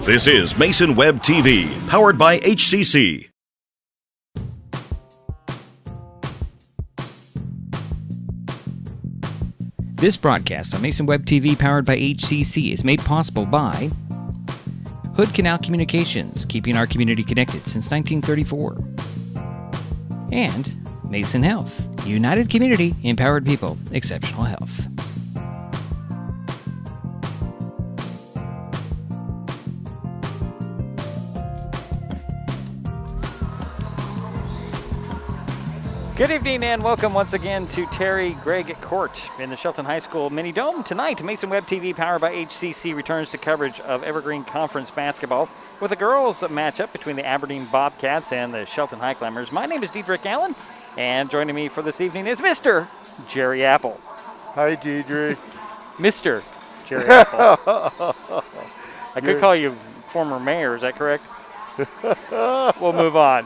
This is Mason Web TV, powered by HCC. This broadcast on Mason Web TV, powered by HCC, is made possible by Hood Canal Communications, keeping our community connected since 1934. And Mason Health, united community, empowered people, exceptional health. Good evening and welcome once again to Terry Gregg Court in the Shelton High School Mini Dome. Tonight, Mason Web TV, powered by HCC, returns to coverage of Evergreen Conference basketball with a girls' matchup between the Aberdeen Bobcats and the Shelton Highclimbers. My name is Diedrich Allen, and joining me for this evening is Mr. Jerry Apple. Hi, Diedrich. Mr. Jerry Apple. I could call you former mayor, is that correct? We'll move on.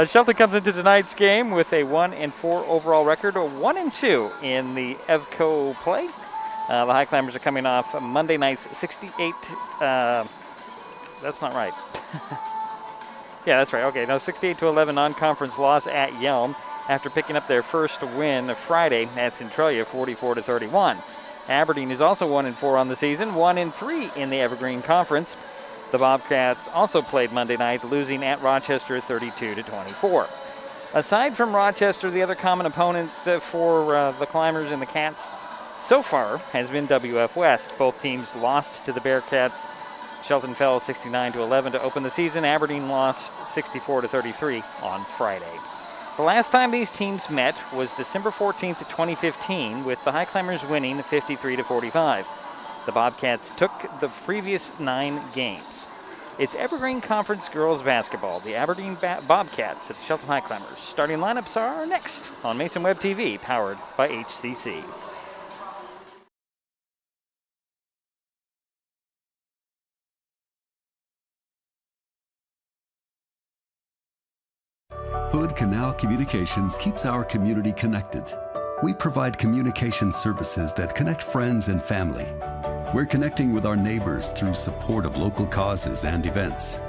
Shelton comes into tonight's game with a 1-4 overall record, or 1-2 in the EVCO play. The Highclimbers are coming off Monday night's 68. That's not right. Yeah, that's right. Okay, no, 68-11 non-conference loss at Yelm after picking up their first win Friday at Centralia, 44-31. Aberdeen is also 1-4 on the season, 1-3 in the Evergreen Conference. The Bobcats also played Monday night, losing at Rochester 32-24. Aside from Rochester, the other common opponent for the Climbers and the Cats so far has been WF West. Both teams lost to the Bearcats. Shelton fell 69-11 to open the season. Aberdeen lost 64-33 on Friday. The last time these teams met was December 14th, 2015, with the Highclimbers winning 53-45. The Bobcats took the previous 9 games. It's Evergreen Conference girls basketball. The Aberdeen Bobcats at the Shelton Highclimbers. Starting lineups are next on Mason Web TV, powered by HCC. Hood Canal Communications keeps our community connected. We provide communication services that connect friends and family. We're connecting with our neighbors through support of local causes and events.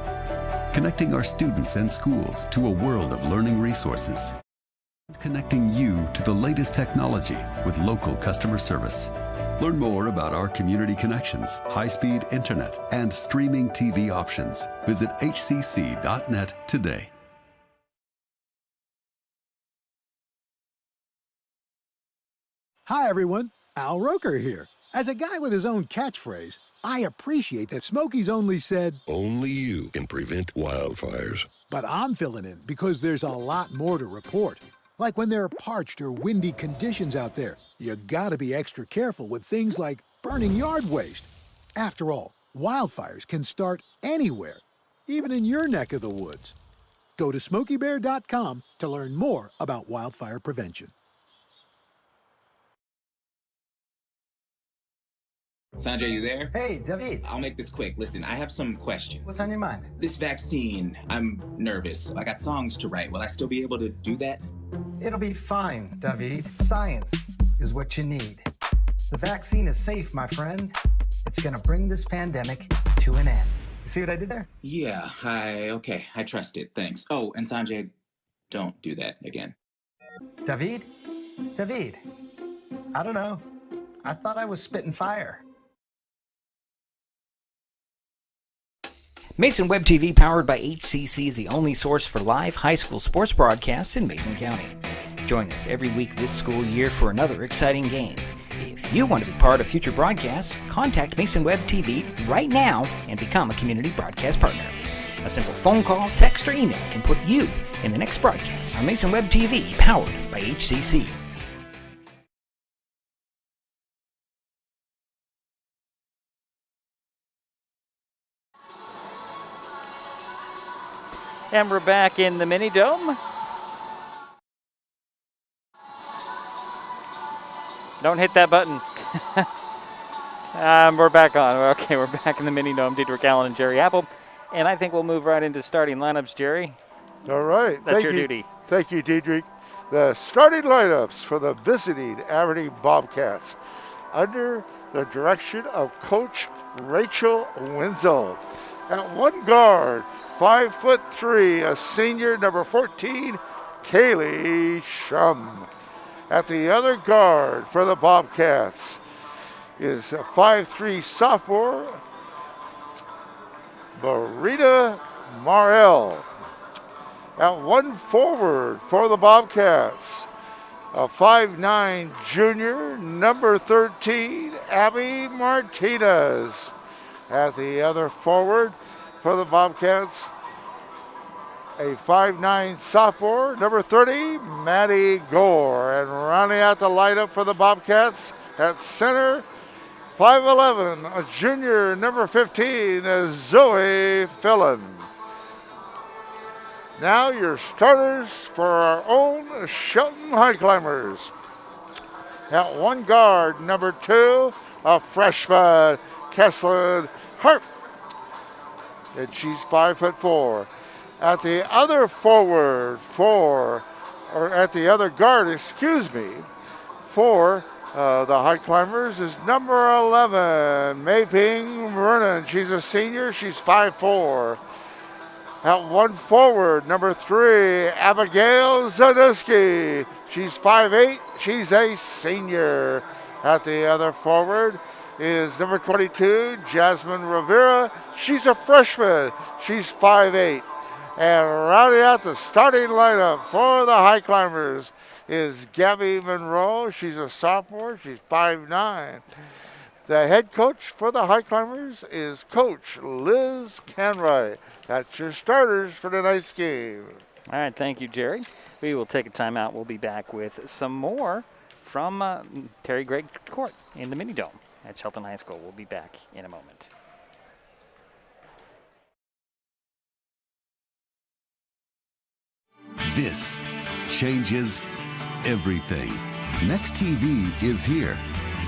Connecting our students and schools to a world of learning resources. Connecting you to the latest technology with local customer service. Learn more about our community connections, high-speed internet, and streaming TV options. Visit hcc.net today. Hi everyone, Al Roker here. As a guy with his own catchphrase, I appreciate that Smokey's only said, "Only you can prevent wildfires." But I'm filling in because there's a lot more to report. Like when there are parched or windy conditions out there, you gotta be extra careful with things like burning yard waste. After all, wildfires can start anywhere, even in your neck of the woods. Go to SmokeyBear.com to learn more about wildfire prevention. Sanjay, you there? Hey, David. I'll make this quick. Listen, I have some questions. What's on your mind? This vaccine, I'm nervous. I got songs to write. Will I still be able to do that? It'll be fine, David. Science is what you need. The vaccine is safe, my friend. It's gonna bring this pandemic to an end. You see what I did there? Yeah, okay. I trust it. Thanks. Oh, and Sanjay, don't do that again. David? David. I don't know. I thought I was spitting fire. Mason Web TV, powered by HCC, is the only source for live high school sports broadcasts in Mason County. Join us every week this school year for another exciting game. If you want to be part of future broadcasts, contact Mason Web TV right now and become a community broadcast partner. A simple phone call, text, or email can put you in the next broadcast on Mason Web TV, powered by HCC. And we're back in the Mini Dome. Don't hit that button. We're back on. Okay, we're back in the Mini Dome. Diedrich Allen and Jerry Apple. And I think we'll move right into starting lineups, Jerry. All right. That's your duty. Thank you, Diedrich. The starting lineups for the visiting Aberdeen Bobcats. under the direction of Coach Rachel Wenzel. At one guard, 5'3", a senior, number 14, Kaylee Shum. At the other guard for the Bobcats is a 5'3" sophomore, Marita Marell. At one forward for the Bobcats, a 5'9" junior, number 13, Abby Martinez. At the other forward for the Bobcats, a 5'9" sophomore, number 30, Maddie Gore. And rounding out the lineup for the Bobcats at center, 5'11", a junior, number 15, Zoe Fillon. Now your starters for our own Shelton Highclimbers. At one guard, number 2, a freshman, Kesslyn Hart. And she's 5'4". At the other at the other guard, for the Highclimbers is number 11, Mayping Vernon. She's a senior, she's 5'4". At one forward, number 3, Abigail Zanuski. She's 5'8", she's a senior. At the other forward is number 22, Jasmine Rivera. She's a freshman, she's 5'8". And rounding out the starting lineup for the Highclimbers is Gabby Monroe. She's a sophomore, she's 5'9". The head coach for the Highclimbers is Coach Liz Canright. That's your starters for tonight's game. All right, thank you, Jerry. We will take a timeout. We'll be back with some more from Terry Gregg Court in the Mini Dome at Shelton High School. We'll be back in a moment. This changes everything. Next TV is here.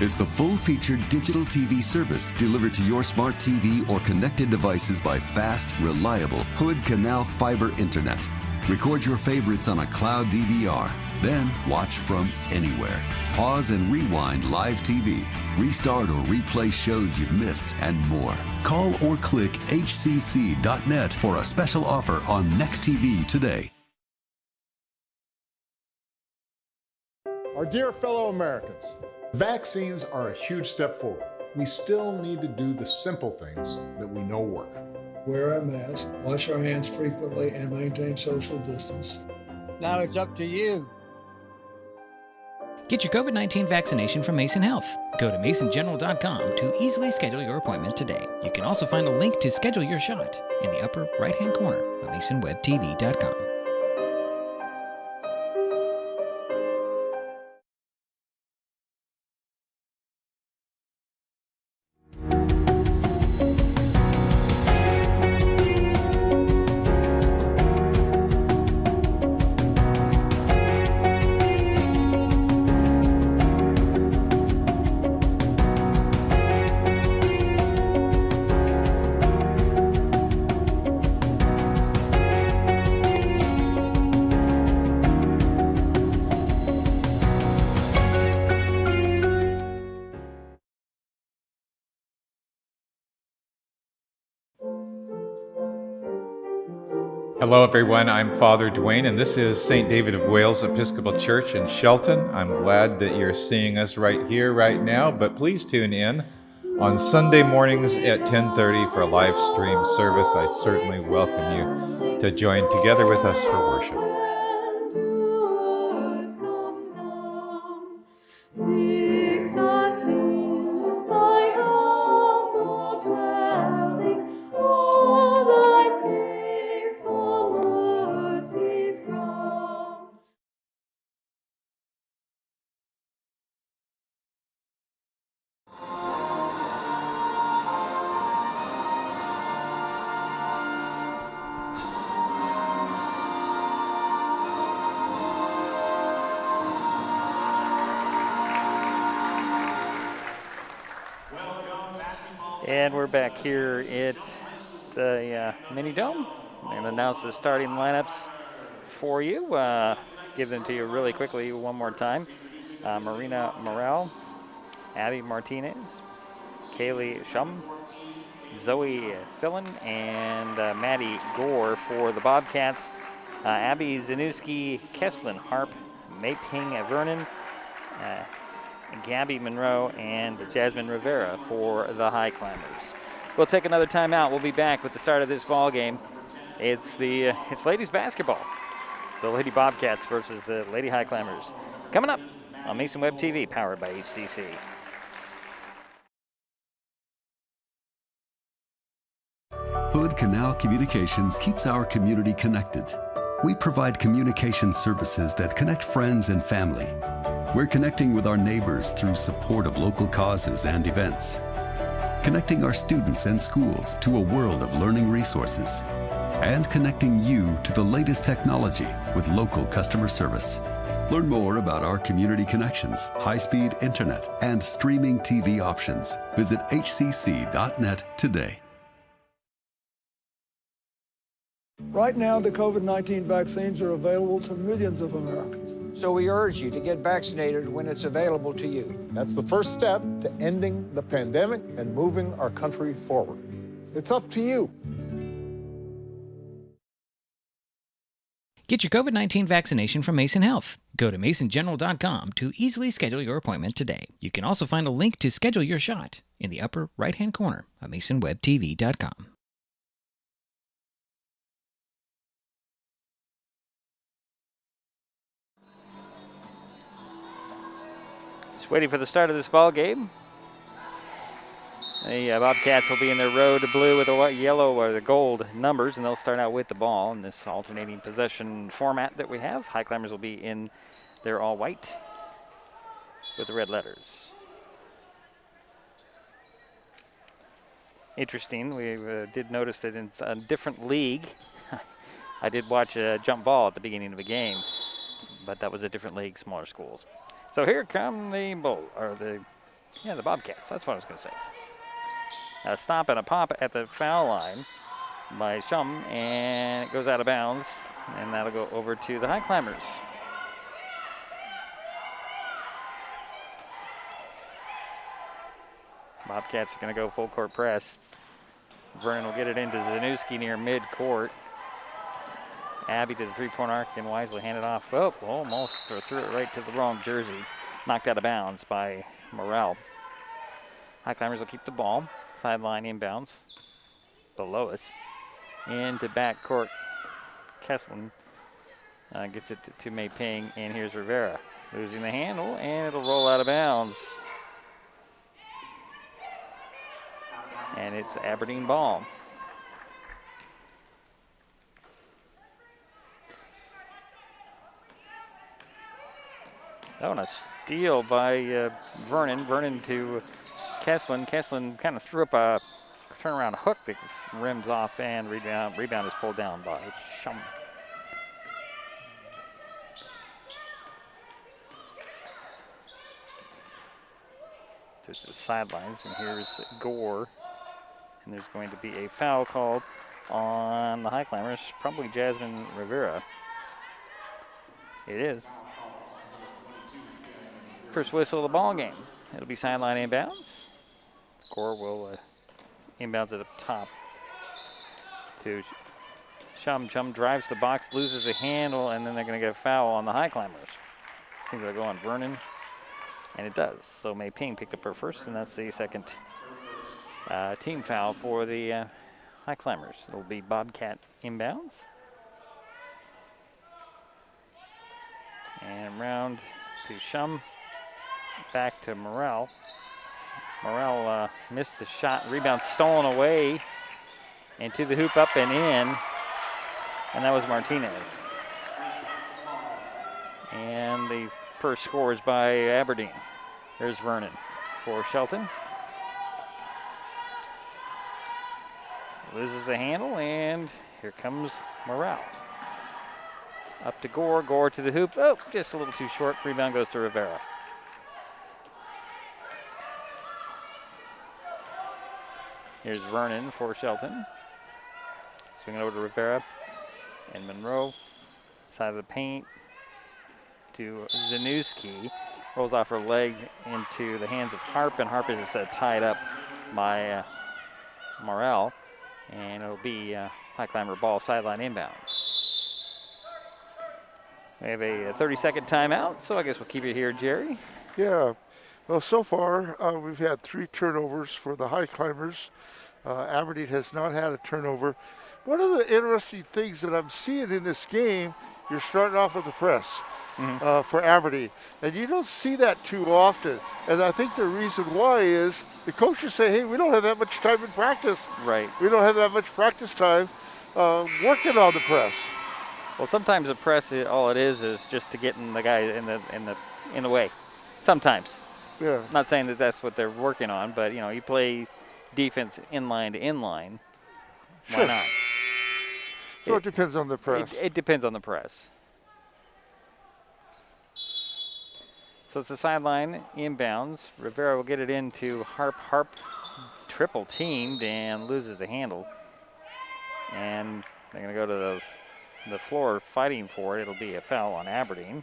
It's the full-featured digital TV service delivered to your smart TV or connected devices by fast, reliable Hood Canal fiber internet. Record your favorites on a cloud DVR, then watch from anywhere. Pause and rewind live TV, restart or replay shows you've missed, and more. Call or click hcc.net for a special offer on Next TV today. Our dear fellow Americans, vaccines are a huge step forward. We still need to do the simple things that we know work. Wear a mask, wash our hands frequently, and maintain social distance. Now it's up to you. Get your COVID-19 vaccination from Mason Health. Go to masongeneral.com to easily schedule your appointment today. You can also find a link to schedule your shot in the upper right-hand corner of masonwebtv.com. Hello everyone, I'm Father Dwayne and this is St. David of Wales Episcopal Church in Shelton. I'm glad that you're seeing us right here, right now, but please tune in on Sunday mornings at 10:30 for a live stream service. I certainly welcome you to join together with us for worship. And we're back here at the Mini Dome. And announce the starting lineups for you. Give them to you really quickly one more time. Marina Morel, Abby Martinez, Kaylee Shum, Zoe Fillon, and Maddie Gore for the Bobcats. Abby Zanuski, Kesslin Harp, Mei-Ping Vernon, Gabby Monroe, and Jasmine Rivera for the Highclimbers. We'll take another timeout. We'll be back with the start of this ball game. It's ladies basketball. The Lady Bobcats versus the Lady Highclimbers. Coming up on Mason Web TV, powered by HCC. Hood Canal Communications keeps our community connected. We provide communication services that connect friends and family. We're connecting with our neighbors through support of local causes and events. Connecting our students and schools to a world of learning resources. And connecting you to the latest technology with local customer service. Learn more about our community connections, high-speed internet, and streaming TV options. Visit hcc.net today. Right now, the COVID-19 vaccines are available to millions of Americans. So we urge you to get vaccinated when it's available to you. That's the first step to ending the pandemic and moving our country forward. It's up to you. Get your COVID-19 vaccination from Mason Health. Go to masongeneral.com to easily schedule your appointment today. You can also find a link to schedule your shot in the upper right-hand corner of masonwebtv.com. Just waiting for the start of this ball game. The Bobcats will be in their road blue with the white, yellow, or the gold numbers, and they'll start out with the ball in this alternating possession format that we have. Highclimbers will be in their all white with the red letters. Interesting, we did notice that in a different league, I did watch a jump ball at the beginning of the game, but that was a different league, smaller schools. So here come the the Bobcats. That's what I was going to say. A stop and a pop at the foul line by Shum, and it goes out of bounds, and that'll go over to the Highclimbers. Bobcats are going to go full court press. Vernon will get it into Zanuski near mid-court. Abby to the three-point arc and wisely hand it off. Oh, almost threw it right to the wrong jersey. Knocked out of bounds by Morrell. Highclimbers will keep the ball. Sideline inbounds below us. Into backcourt. Kesslin gets it to Mei-Ping, and here's Rivera. Losing the handle, and it'll roll out of bounds. And it's Aberdeen ball. Oh, and a steal by Vernon. Vernon to Kesslin. Kesslin kind of threw up a turnaround hook that rims off, and rebound is pulled down by Shum. To the sidelines, and here's Gore. And there's going to be a foul called on the Highclimbers, probably Jasmine Rivera. It is. First whistle of the ball game. It'll be sideline inbounds. Gore will inbounds at the top to Shum. Shum drives the box, loses the handle, and then they're going to get a foul on the Highclimbers. I think they'll go on Vernon, and it does. So Mei-Ping picked up her first, and that's the second team foul for the Highclimbers. It'll be Bobcat inbounds. And round to Shum. Back to Morrell. Morrell missed the shot. Rebound stolen away. And to the hoop, up and in. And that was Martinez. And the first score is by Aberdeen. There's Vernon for Shelton. Loses the handle, and here comes Morrell. Up to Gore. Gore to the hoop. Oh, just a little too short. Rebound goes to Rivera. Here's Vernon for Shelton. Swing it over to Rivera and Monroe. Side of the paint to Zanuski. rolls off her legs into the hands of Harp, and Harp is tied up by Morrell, and it'll be Highclimber ball sideline inbounds. We have a 30-second timeout, so I guess we'll keep it here, Jerry. Yeah. Well, so far, we've had 3 turnovers for the Highclimbers. Aberdeen has not had a turnover. One of the interesting things that I'm seeing in this game, you're starting off with the press for Aberdeen. And you don't see that too often. And I think the reason why is the coaches say, hey, we don't have that much time in practice. Right. We don't have that much practice time working on the press. Well, sometimes the press, all it is just to get in the guy in the way. Sometimes. Yeah. I'm not saying that that's what they're working on, but you play defense inline to inline. Sure. Why not? So it depends on the press. It depends on the press. So it's a sideline inbounds. Rivera will get it into Harp. Harp triple teamed and loses the handle. And they're going to go to the floor fighting for it. It'll be a foul on Aberdeen.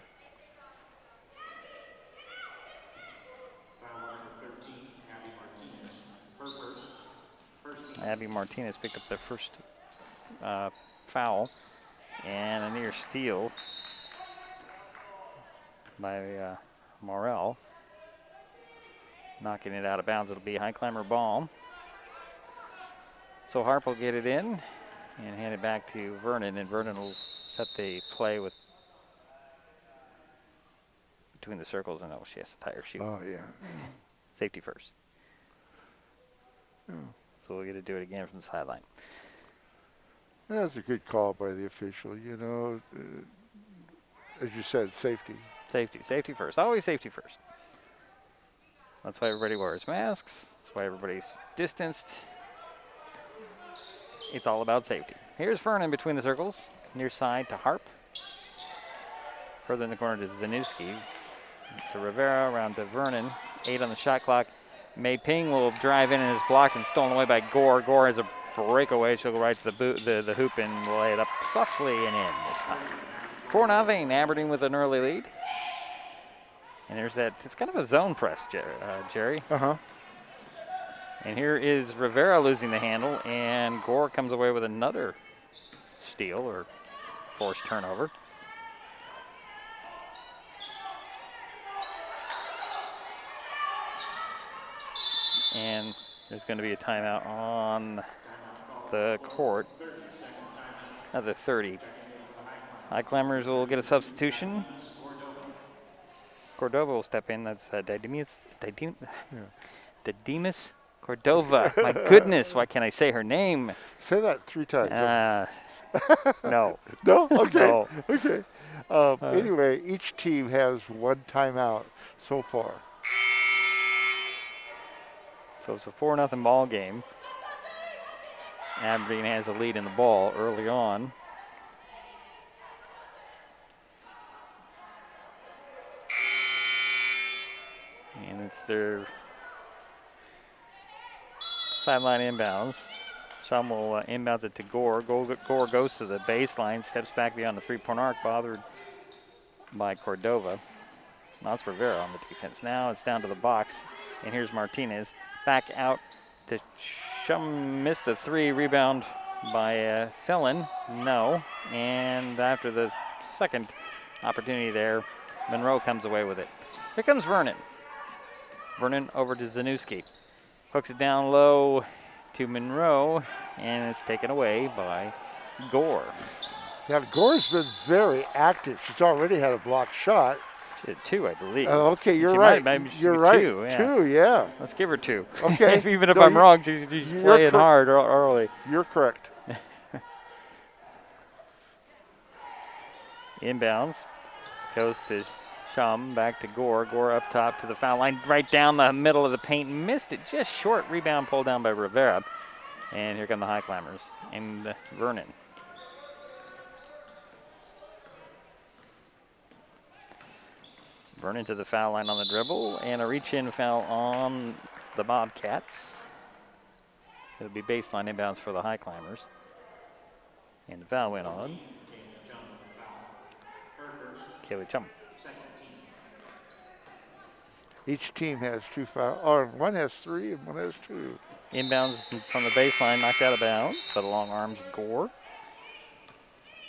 Foul number 13, Abby Martinez. Her first. Abby Martinez picked up the first foul, and a near steal by Morrell. Knocking it out of bounds. It'll be a Highclimber ball. So Harp will get it in and hand it back to Vernon, and Vernon will set the play with between the circles, and she has to tie her shoe. Oh, yeah. Safety first. Oh. So we'll get to do it again from the sideline. That's a good call by the official, as you said, safety. Safety first. Always safety first. That's why everybody wears masks. That's why everybody's distanced. It's all about safety. Here's Vernon between the circles. Near side to Harp. Further in the corner to Zanuski. To Rivera, around to Vernon. 8 on the shot clock. Mei Ping will drive in and is blocked and stolen away by Gore. Gore has a breakaway. She'll go right to the hoop and lay it up softly and in this time. 4-0. Aberdeen with an early lead. And there's that. It's kind of a zone press, Jerry. Uh-huh. And here is Rivera losing the handle, and Gore comes away with another steal or forced turnover. And there's going to be a timeout on the court. Another 30. Highclimbers will get a substitution. Cordova will step in. That's Didymus Cordova. My goodness, why can't I say her name? Say that 3 times. No. No? Okay. No. Okay. Anyway, each team has 1 timeout so far. So it's a 4-0 ball game. Aberdeen has a lead in the ball early on. And it's their sideline inbounds. Some will inbounds it to Gore. Gore goes to the baseline, steps back beyond the 3-point arc, bothered by Cordova. Now it's Rivera on the defense. Now it's down to the box, and here's Martinez. Back out to Shum, missed a 3, rebound by Fillon. No, and after the second opportunity there, Monroe comes away with it. Here comes Vernon. Vernon over to Zanuski. Hooks it down low to Monroe, and it's taken away by Gore. Yeah, Gore's been very active. She's already had a blocked shot. She had 2, I believe. Okay, you're right. You're right. 2, yeah. 2, yeah. Let's give her 2. Okay. Even if I'm wrong, she's playing hard early. You're correct. Inbounds. Goes to Shum, back to Gore. Gore up top to the foul line, right down the middle of the paint. Missed it just short. Rebound pulled down by Rivera. And here come the Highclimbers and Vernon. Vernon to the foul line on the dribble, and a reach-in foul on the Bobcats. It'll be baseline inbounds for the Highclimbers. And the foul went on. Kaylee Chum. Each team has 2 fouls. Or one has 3 and one has 2. Inbounds from the baseline, knocked out of bounds by the long arms of Gore.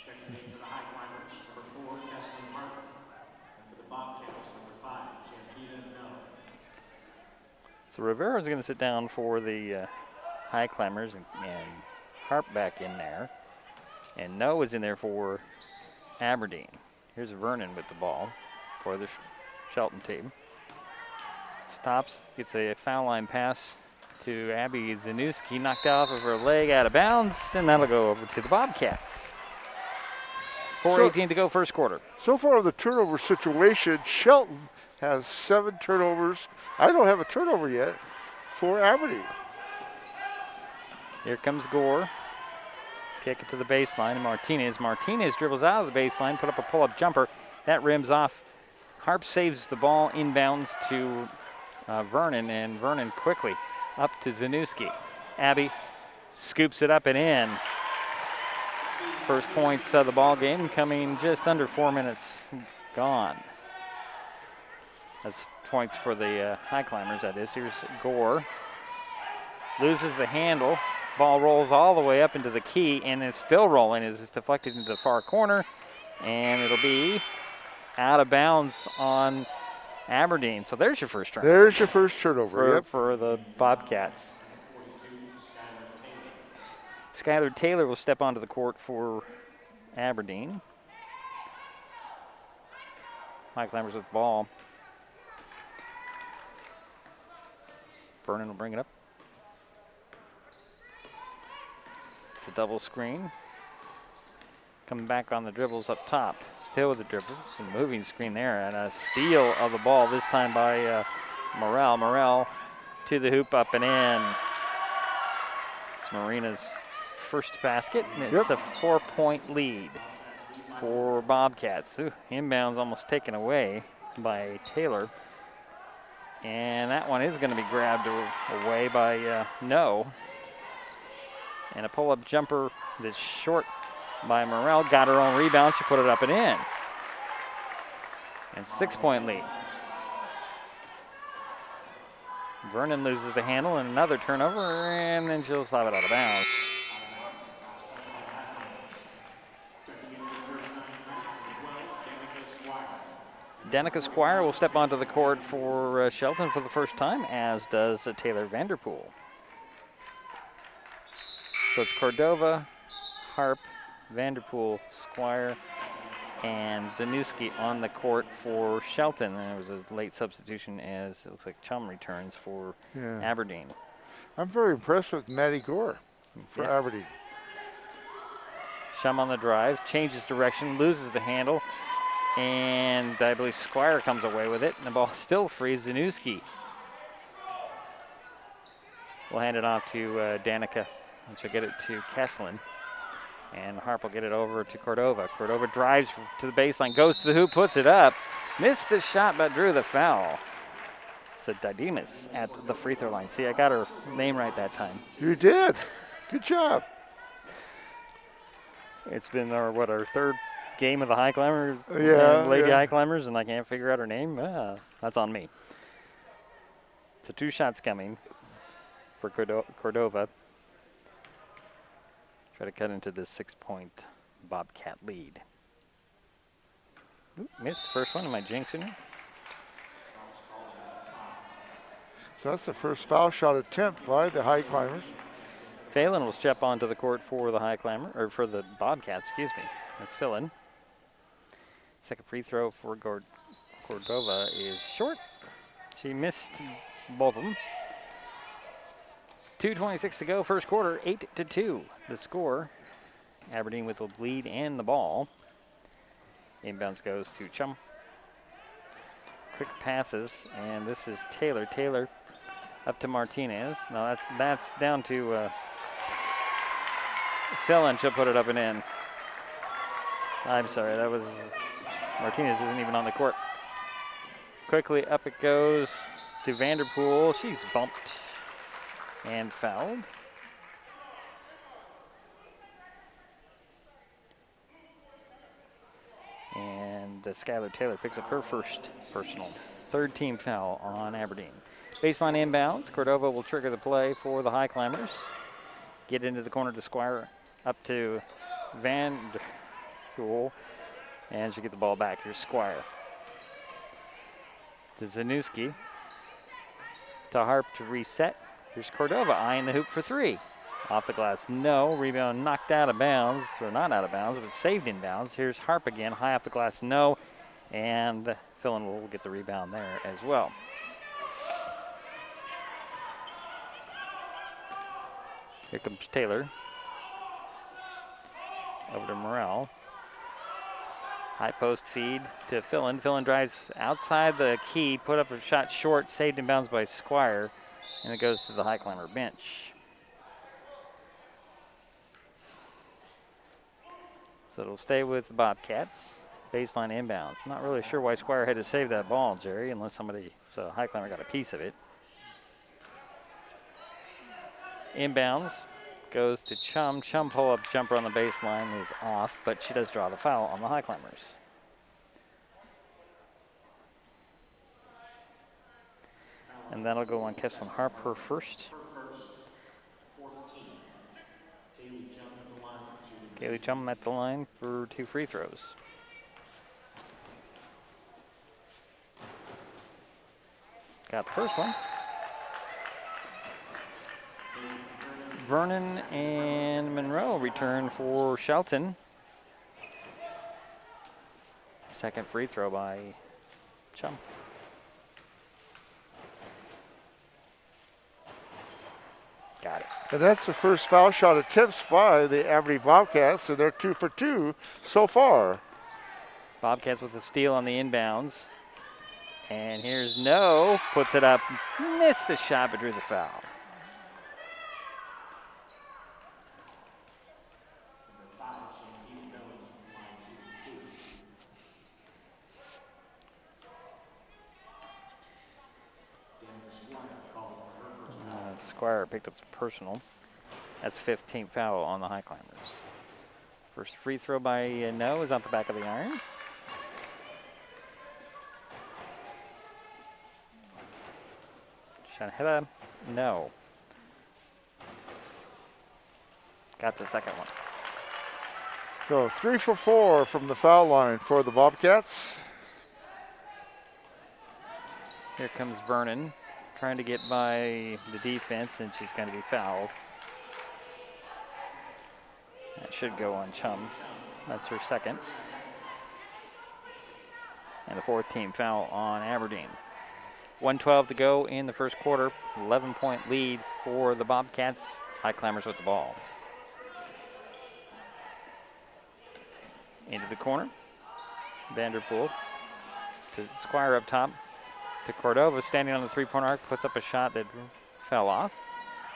Checking in for the Highclimbers, number 4, Keston Harper. And for the Bobcats, number 5, Shelton. So Rivera's going to sit down for the Highclimbers and Harp back in there. And No is in there for Aberdeen. Here's Vernon with the ball for the Shelton team. Stops, gets a foul line pass to Abby Zanuski, knocked off of her leg out of bounds, and that'll go over to the Bobcats. 4:18 to go first quarter. So far in the turnover situation, Shelton has 7 turnovers. I don't have a turnover yet for Aberdeen. Here comes Gore. Kick it to the baseline, and Martinez dribbles out of the baseline, put up a pull-up jumper. That rims off. Harp saves the ball inbounds to Vernon, and Vernon quickly up to Zanuski. Abby scoops it up and in. First points of the ball game coming just under 4 minutes gone. That's points for the Highclimbers, that is. Here's Gore. Loses the handle. Ball rolls all the way up into the key and is still rolling as it's deflected into the far corner. And it'll be out of bounds on Aberdeen. So there's your first turnover. There's your first turnover, for the Bobcats. Skylar Taylor will step onto the court for Aberdeen. Highclimbers with the ball. Vernon will bring it up. It's a double screen. Coming back on the dribbles up top. Still with the dribbles. And moving screen there. And a steal of the ball, this time by Morrell. Morrell to the hoop, up and in. It's Marina's first basket. And it's a 4-point lead for Bobcats. Ooh, inbounds almost taken away by Taylor. And that one is going to be grabbed away by No. And a pull-up jumper that's short by Morrell. Got her own rebound. She put it up and in. And 6-point lead. Vernon loses the handle and another turnover, and then she'll slap it out of bounds. Danica Squire will step onto the court for Shelton for the first time, as does Taylor Vanderpool. So it's Cordova, Harp, Vanderpool, Squire, and Zanuski on the court for Shelton. And it was a late substitution as it looks like Chum returns for Aberdeen. I'm very impressed with Maddie Gore for Aberdeen. Chum on the drive, changes direction, loses the handle, and I believe Squire comes away with it, and the ball still frees Zanuski. We'll hand it off to Danica, and she'll get it to Kesslin. And Harp will get it over to Cordova. Cordova drives to the baseline, goes to the hoop, puts it up. Missed the shot, but drew the foul. So Didymus at the free throw line. See, I got her name right that time. You did. Good job. It's been our third game of the Highclimbers, Lady Highclimbers, and I can't figure out her name. That's on me. So 2 shots coming for Cordova. Try to cut into the 6-point Bobcat lead. Ooh, missed the first one. Am I jinxing her? So that's the first foul shot attempt by the Highclimbers. Phelan will step onto the court for the for the Bobcats, excuse me. That's Phelan. Second free throw for Cordova is short. She missed both of them. 2:26 to go, first quarter, 8-2. The score. Aberdeen with the lead and the ball. Inbounds goes to Chum. Quick passes, and this is Taylor. Taylor up to Martinez. No, that's down to Phelan. She'll put it up and in. I'm sorry, that was Martinez isn't even on the court. Quickly up it goes to Vanderpool. She's bumped and fouled. And Skylar Taylor picks up her first personal third team foul on Aberdeen. Baseline inbounds. Cordova will trigger the play for the Highclimbers. Get into the corner to Squire, up to Van Der Poel, and she'll get the ball back. Here's Squire. To Zanuski. To Harp to reset. Here's Cordova eyeing the hoop for three. Off the glass, no. Rebound knocked out of bounds, or not out of bounds, but saved in bounds. Here's Harp again, high off the glass, no. And Philin will get the rebound there as well. Here comes Taylor. Over to Morrell. High post feed to Philin. Philin drives outside the key, put up a shot short, saved in bounds by Squire, and it goes to the Highclimber bench. So it'll stay with the Bobcats. Baseline inbounds. I'm not really sure why Squire had to save that ball, Jerry, unless somebody, so Highclimber got a piece of it. Inbounds goes to Chum. Chum pull-up jumper on the baseline is off, but she does draw the foul on the Highclimbers. And that'll go on Kesslin Harp, her first. Kaylee Chum at the line for 2 free throws. Got the first one. Vernon and Monroe return for Shelton. Second free throw by Chum. Got it. And that's the first foul shot attempts by the Aberdeen Bobcats, and they're 2 for 2 so far. Bobcats with a steal on the inbounds. And here's No, puts it up, missed the shot, but drew the foul. Squire picked up the personal. That's 15th foul on the Highclimbers. First free throw by No is on the back of the iron. Shanhela, no. Got the second one. So 3 for 4 from the foul line for the Bobcats. Here comes Vernon, trying to get by the defense, and she's going to be fouled. That should go on Chum. That's her second. And the 4th team foul on Aberdeen. 1:12 to go in the first quarter. 11-point lead for the Bobcats. Highclimbers with the ball. Into the corner. Van Der Poel to Squire up top. To Cordova, standing on the three-point arc, puts up a shot that fell off.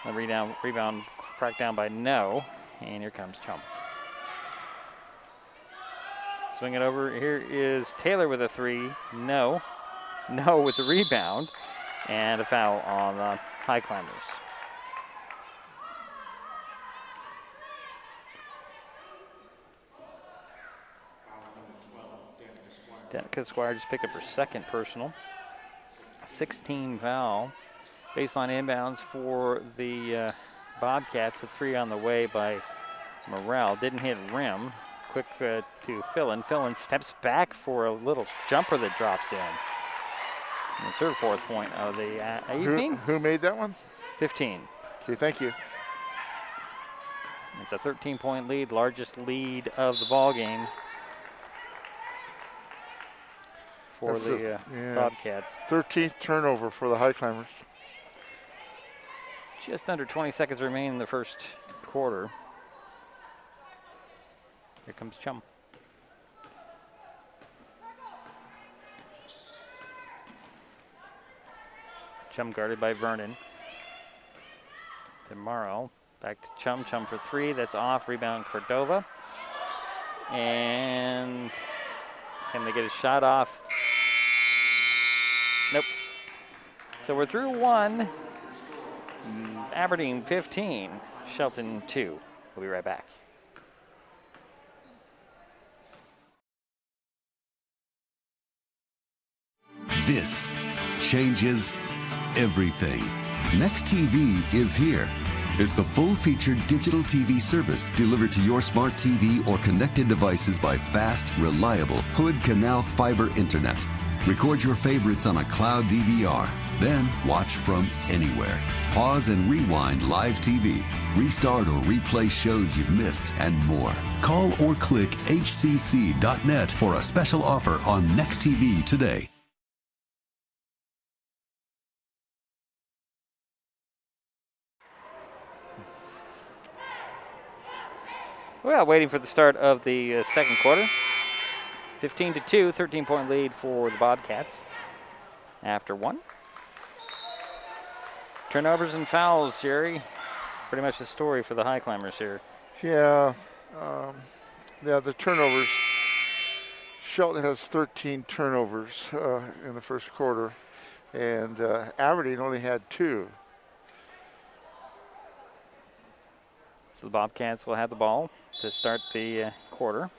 The rebound cracked down by No, and here comes Chum. Swing it over. Here is Taylor with a three. No with the rebound, and a foul on the Highclimbers. Danica Squire just picked up her second personal. 16 foul. Baseline inbounds for the Bobcats. A three on the way by Morrell. Didn't hit rim. Quick to Philin. Philin steps back for a little jumper that drops in. And it's her 4th point of the evening. Who made that one? 15. Okay, thank you. It's a 13-point lead, largest lead of the ball game for the Bobcats. 13th turnover for the Highclimbers. Just under 20 seconds remain in the first quarter. Here comes Chum. Chum guarded by Vernon. Tomorrow, back to Chum. Chum for three. That's off. Rebound Cordova. And can they get a shot off? Nope. So we're through one. Aberdeen 15, Shelton 2. We'll be right back. This changes everything. Next TV is here. It's the full-featured digital TV service delivered to your smart TV or connected devices by fast, reliable Hood Canal fiber internet. Record your favorites on a cloud DVR, then watch from anywhere. Pause and rewind live TV, restart or replay shows you've missed, and more. Call or click hcc.net for a special offer on Next TV today. Well, waiting for the start of the second quarter. 15-2, 13-point lead for the Bobcats after one. Turnovers and fouls, Jerry. Pretty much the story for the Highclimbers here. Yeah, the turnovers. Shelton has 13 turnovers in the first quarter, and Aberdeen only had 2. So the Bobcats will have the ball to start the quarter.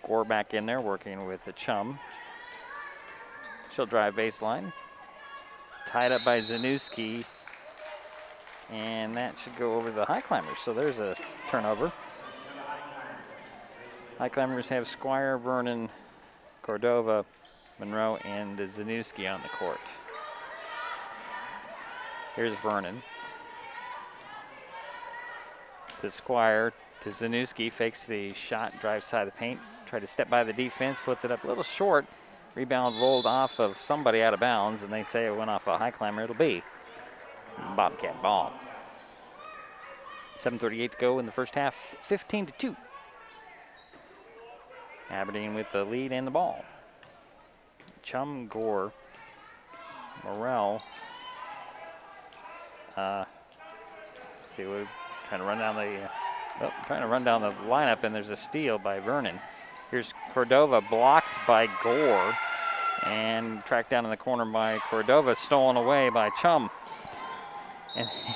Gore back in there working with the Chum. She'll drive baseline. Tied up by Zanuski. And that should go over the Highclimbers. So there's a turnover. Highclimbers have Squire, Vernon, Cordova, Monroe, and Zanuski on the court. Here's Vernon. To Squire, to Zanuski, fakes the shot, drives side of the paint, tried to step by the defense, puts it up a little short. Rebound rolled off of somebody out of bounds, and they say it went off a Highclimber. It'll be Bobcat ball. 7:38 to go in the first half, 15-2. Aberdeen with the lead and the ball. Chum, Gore, Morrell. See, we're trying to run down the lineup, and there's a steal by Vernon. Here's Cordova, blocked by Gore, and tracked down in the corner by Cordova, stolen away by Chum.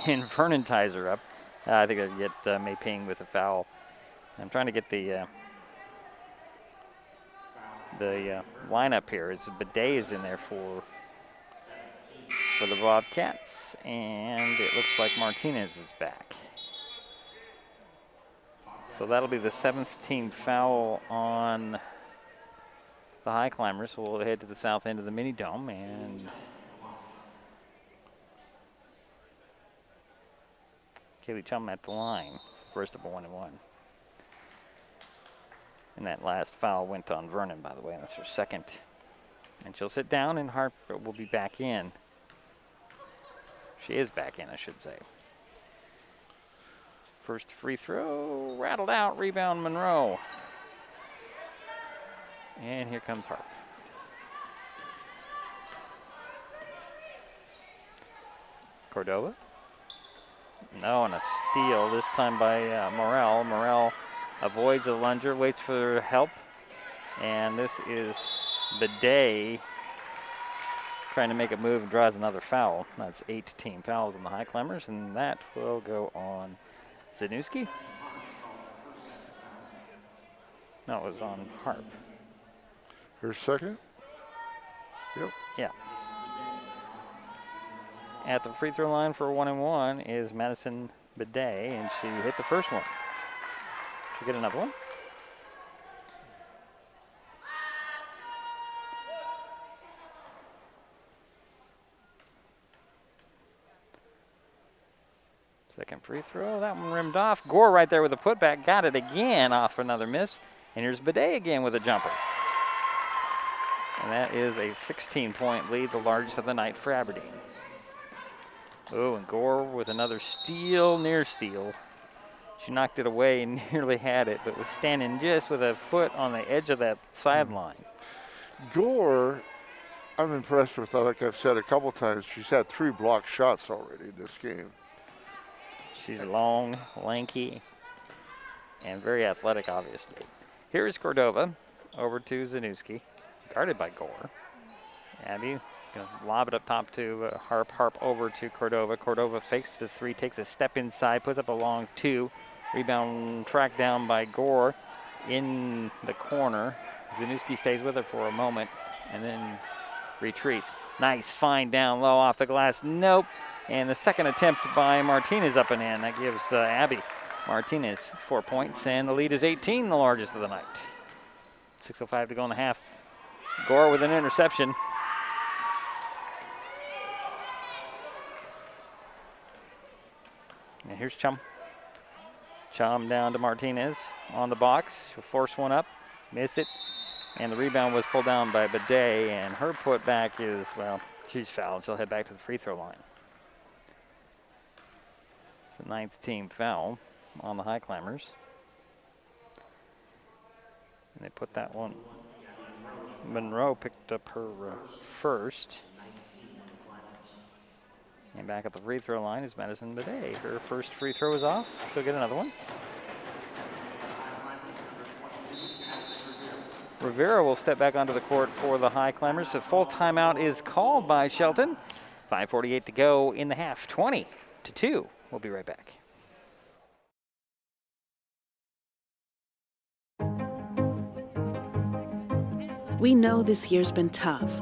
And Vernon ties her up. I think I'll get Mei Ping with a foul. I'm trying to get the lineup here. Bidet is in there for the Bobcats, and it looks like Martinez is back. So that'll be the 7th team foul on the Highclimbers. So we'll head to the south end of the mini dome, and Kaylee Chum at the line, first of a 1-1. And that last foul went on Vernon, by the way. That's her second. And she'll sit down, and Harp will be back in. She is back in, I should say. First free throw, rattled out, rebound Monroe. And here comes Harp. Cordova. No, and a steal, this time by Morrell. Morrell avoids a lunger, waits for help. And this is Bidet trying to make a move and draws another foul. That's 8 team fouls on the Highclimbers, and that will go on Zanuski? No, it was on Harp. Her second? Yep. Yeah. At the free throw line for a 1-1 is Madison Bidet, and she hit the first one. She'll get another one. Second free throw, that one rimmed off. Gore right there with a putback, got it again off another miss. And here's Bidet again with a jumper. And that is a 16-point lead, the largest of the night for Aberdeen. Oh, and Gore with another steal, near steal. She knocked it away and nearly had it, but was standing just with a foot on the edge of that sideline. Gore, I'm impressed with, like I've said a couple times, she's had 3 blocked shots already in this game. She's long, lanky, and very athletic, obviously. Here is Cordova over to Zanuski, guarded by Gore. Abby gonna lob it up top to Harp. Harp over to Cordova. Cordova fakes the 3, takes a step inside, puts up a long 2. Rebound tracked down by Gore in the corner. Zanuski stays with her for a moment and then retreats. Nice find down low off the glass. Nope. And the second attempt by Martinez up and in. That gives Abby Martinez 4 points, and the lead is 18, the largest of the night. 6:05 to go in the half. Gore with an interception. And here's Chum. Chum down to Martinez on the box. She'll force one up, miss it, and the rebound was pulled down by Bidet, and her putback is, well, she's fouled. She'll head back to the free throw line. It's the 9th team foul on the Highclimbers. And they put that one. Monroe picked up her first. And back at the free throw line is Madison Bidet. Her first free throw is off. She'll get another one. Rivera will step back onto the court for the Highclimbers. A full timeout is called by Shelton. 5:48 to go in the half. 20-2. We'll be right back. We know this year's been tough,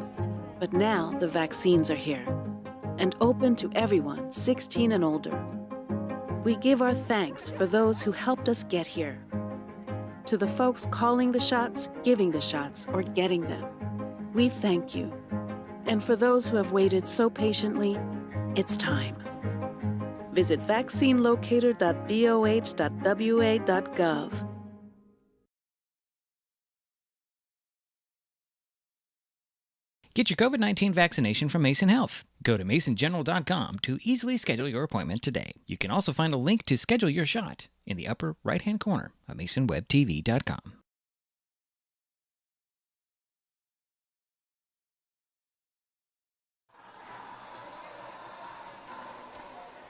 but now the vaccines are here and open to everyone 16 and older. We give our thanks for those who helped us get here. To the folks calling the shots, giving the shots, or getting them, we thank you. And for those who have waited so patiently, it's time. Visit vaccinelocator.doh.wa.gov. Get your COVID-19 vaccination from Mason Health. Go to masongeneral.com to easily schedule your appointment today. You can also find a link to schedule your shot in the upper right-hand corner of masonwebtv.com.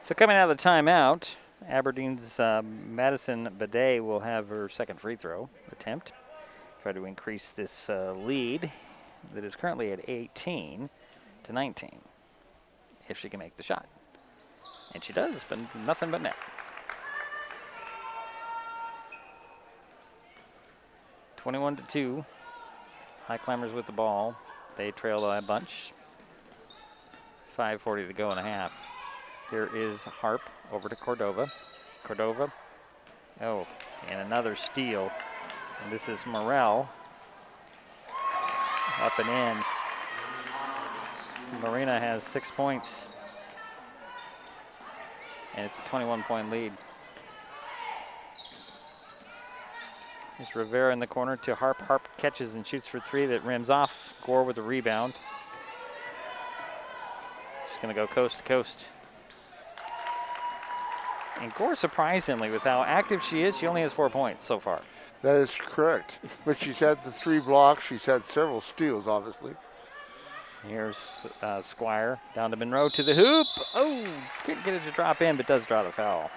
So coming out of the timeout, Aberdeen's Madison Bidet will have her second free throw attempt. Try to increase this lead that is currently at 18-19 if she can make the shot. And she does, but nothing but net. (21-2). Highclimbers with the ball. They trail by a bunch. 5:40 to go in a half. Here is Harp over to Cordova. Cordova. Oh, and another steal. And this is Morrell. Up and in. Marina has 6 points. And it's a 21-point lead. There's Rivera in the corner to Harp. Harp catches and shoots for three that rims off. Gore with the rebound. She's going to go coast to coast. And Gore, surprisingly, with how active she is, she only has 4 points so far. That is correct. But she's had the 3 blocks. She's had several steals, obviously. Here's Squire down to Monroe to the hoop. Oh, couldn't get it to drop in, but does draw the foul.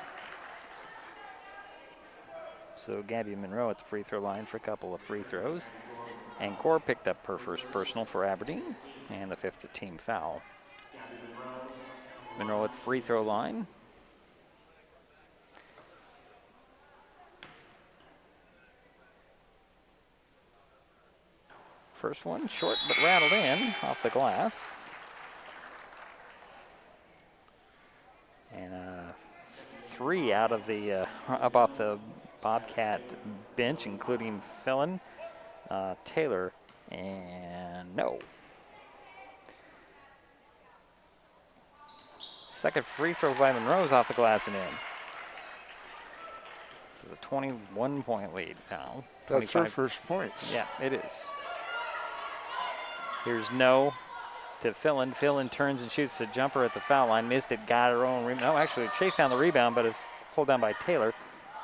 So Gabby Monroe at the free throw line for a couple of free throws. And Gore picked up her first personal for Aberdeen and the 5th team foul. Monroe at the free throw line. First one short but rattled in off the glass. And 3 out of the up off the Bobcat bench, including Fillon, Taylor, and no. Second free throw by Monroe's off the glass and in. This is a 21-point lead now. That's her first points. Yeah, it is. Here's No to Fillon. Fillon turns and shoots a jumper at the foul line. Missed it, got her own rebound. No, actually chased down the rebound, but is pulled down by Taylor.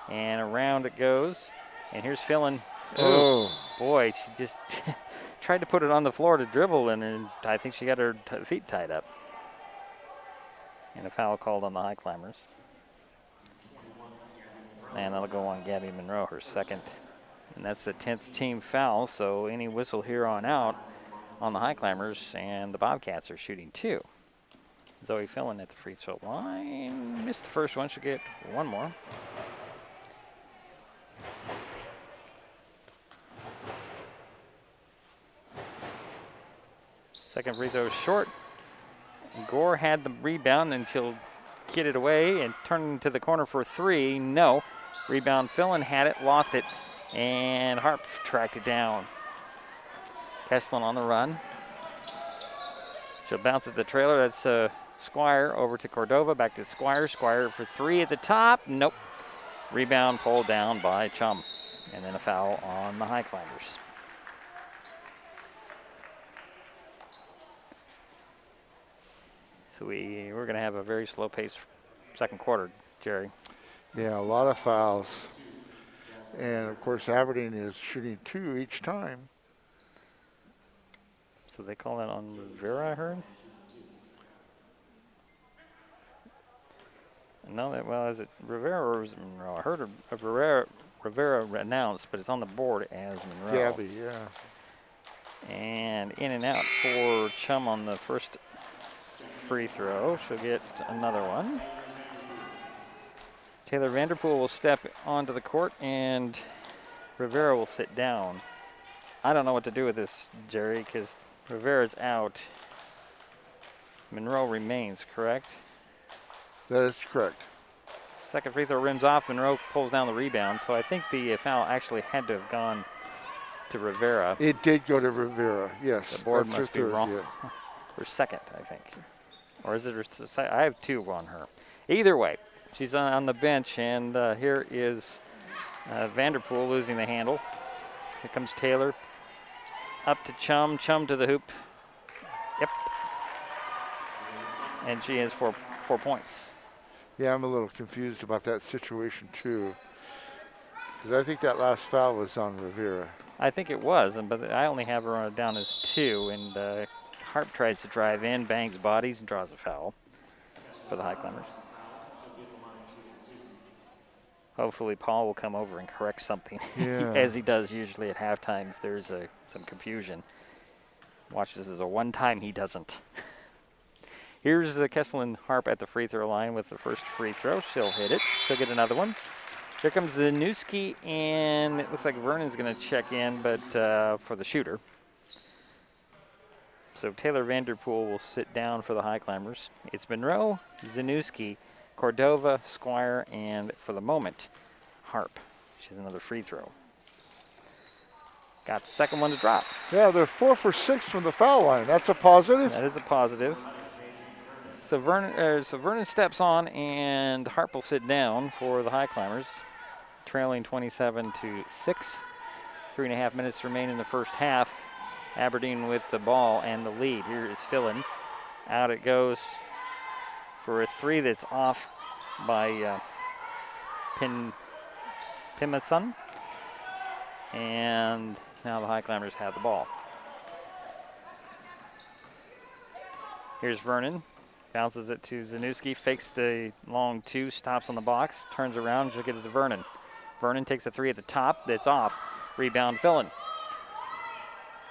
And around it goes. And here's Fillon. Oh, boy, she just tried to put it on the floor to dribble, and I think she got her feet tied up. And a foul called on the Highclimbers. And that'll go on Gabby Monroe, her second. And that's the 10th team foul, so any whistle here on out on the Highclimbers, and the Bobcats are shooting 2. Zoe Fillon at the free throw line. Missed the first one, she'll get one more. Second free throw short. Gore had the rebound, and she'll get it away and turn into the corner for 3. No. Rebound, Fillon had it, lost it, and Harp tracked it down. Kesslin on the run. She'll bounce at the trailer. That's Squire over to Cordova, back to Squire. Squire for 3 at the top. Nope. Rebound pulled down by Chum. And then a foul on the Highclimbers. So we're going to have a very slow pace second quarter, Jerry. Yeah, a lot of fouls. And, of course, Aberdeen is shooting 2 each time. So they call that on Rivera, I heard? No, well, is it Rivera or is it Monroe? I heard of Rivera announced, but it's on the board as Monroe. Gabby, yeah. And in and out for Chum on the first free throw. She'll get another one. Taylor Vanderpool will step onto the court, and Rivera will sit down. I don't know what to do with this, Jerry, because Rivera's out. Monroe remains, correct? That is correct. Second free throw rims off. Monroe pulls down the rebound, so I think the foul actually had to have gone to Rivera. It did go to Rivera, yes. The board must be wrong. Yeah. For second, I think. Or is it her? I have 2 on her. Either way, she's on the bench, and here is Vanderpool losing the handle. Here comes Taylor. Up to Chum. Chum to the hoop. Yep. And she has 4 points. Yeah, I'm a little confused about that situation, too. Because I think that last foul was on Rivera. I think it was, but I only have her down as 2, and Harp tries to drive in, bangs bodies, and draws a foul for the Highclimbers. Hopefully Paul will come over and correct something, yeah. as he does usually at halftime if there's some confusion. Watch this as a one-time he doesn't. Here's Kesslin Harp at the free throw line with the first free throw. She'll hit it. She'll get another one. Here comes Zanuski, and it looks like Vernon's going to check in, but for the shooter. So Taylor Vanderpool will sit down for the Highclimbers. It's Monroe, Zanuski, Cordova, Squire, and for the moment, Harp. She has another free throw. Got the second one to drop. Yeah, they're 4 for 6 from the foul line. That's a positive. That is a positive. So Vernon steps on, and Harp will sit down for the Highclimbers, trailing 27-6. 3.5 minutes remain in the first half. Aberdeen with the ball and the lead. Here is Fillon. Out it goes for a 3 that's off by Pimason. And now the Highclimbers have the ball. Here's Vernon. Bounces it to Zanuski, fakes the long 2, stops on the box, turns around, she'll get it to Vernon. Vernon takes a 3 at the top, that's off. Rebound, Fillon.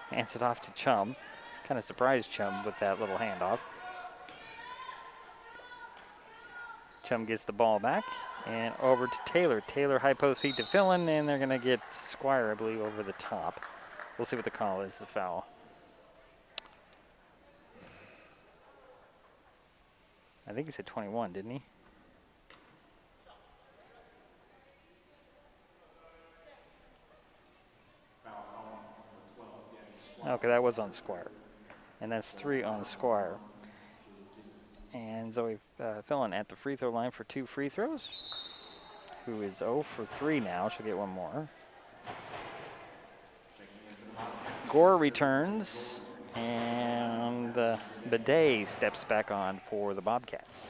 Hands it off to Chum. Kind of surprised Chum with that little handoff. Chum gets the ball back, and over to Taylor. Taylor high post feed to Fillon, and they're going to get Squire, I believe, over the top. We'll see what the call is, the foul. I think he said 21, didn't he? Okay, that was on Squire. And that's 3 on Squire. And Zoe Fillon at the free throw line for 2 free throws. Who is 0 for 3 now. She'll get one more. Gore returns. And Bidet steps back on for the Bobcats.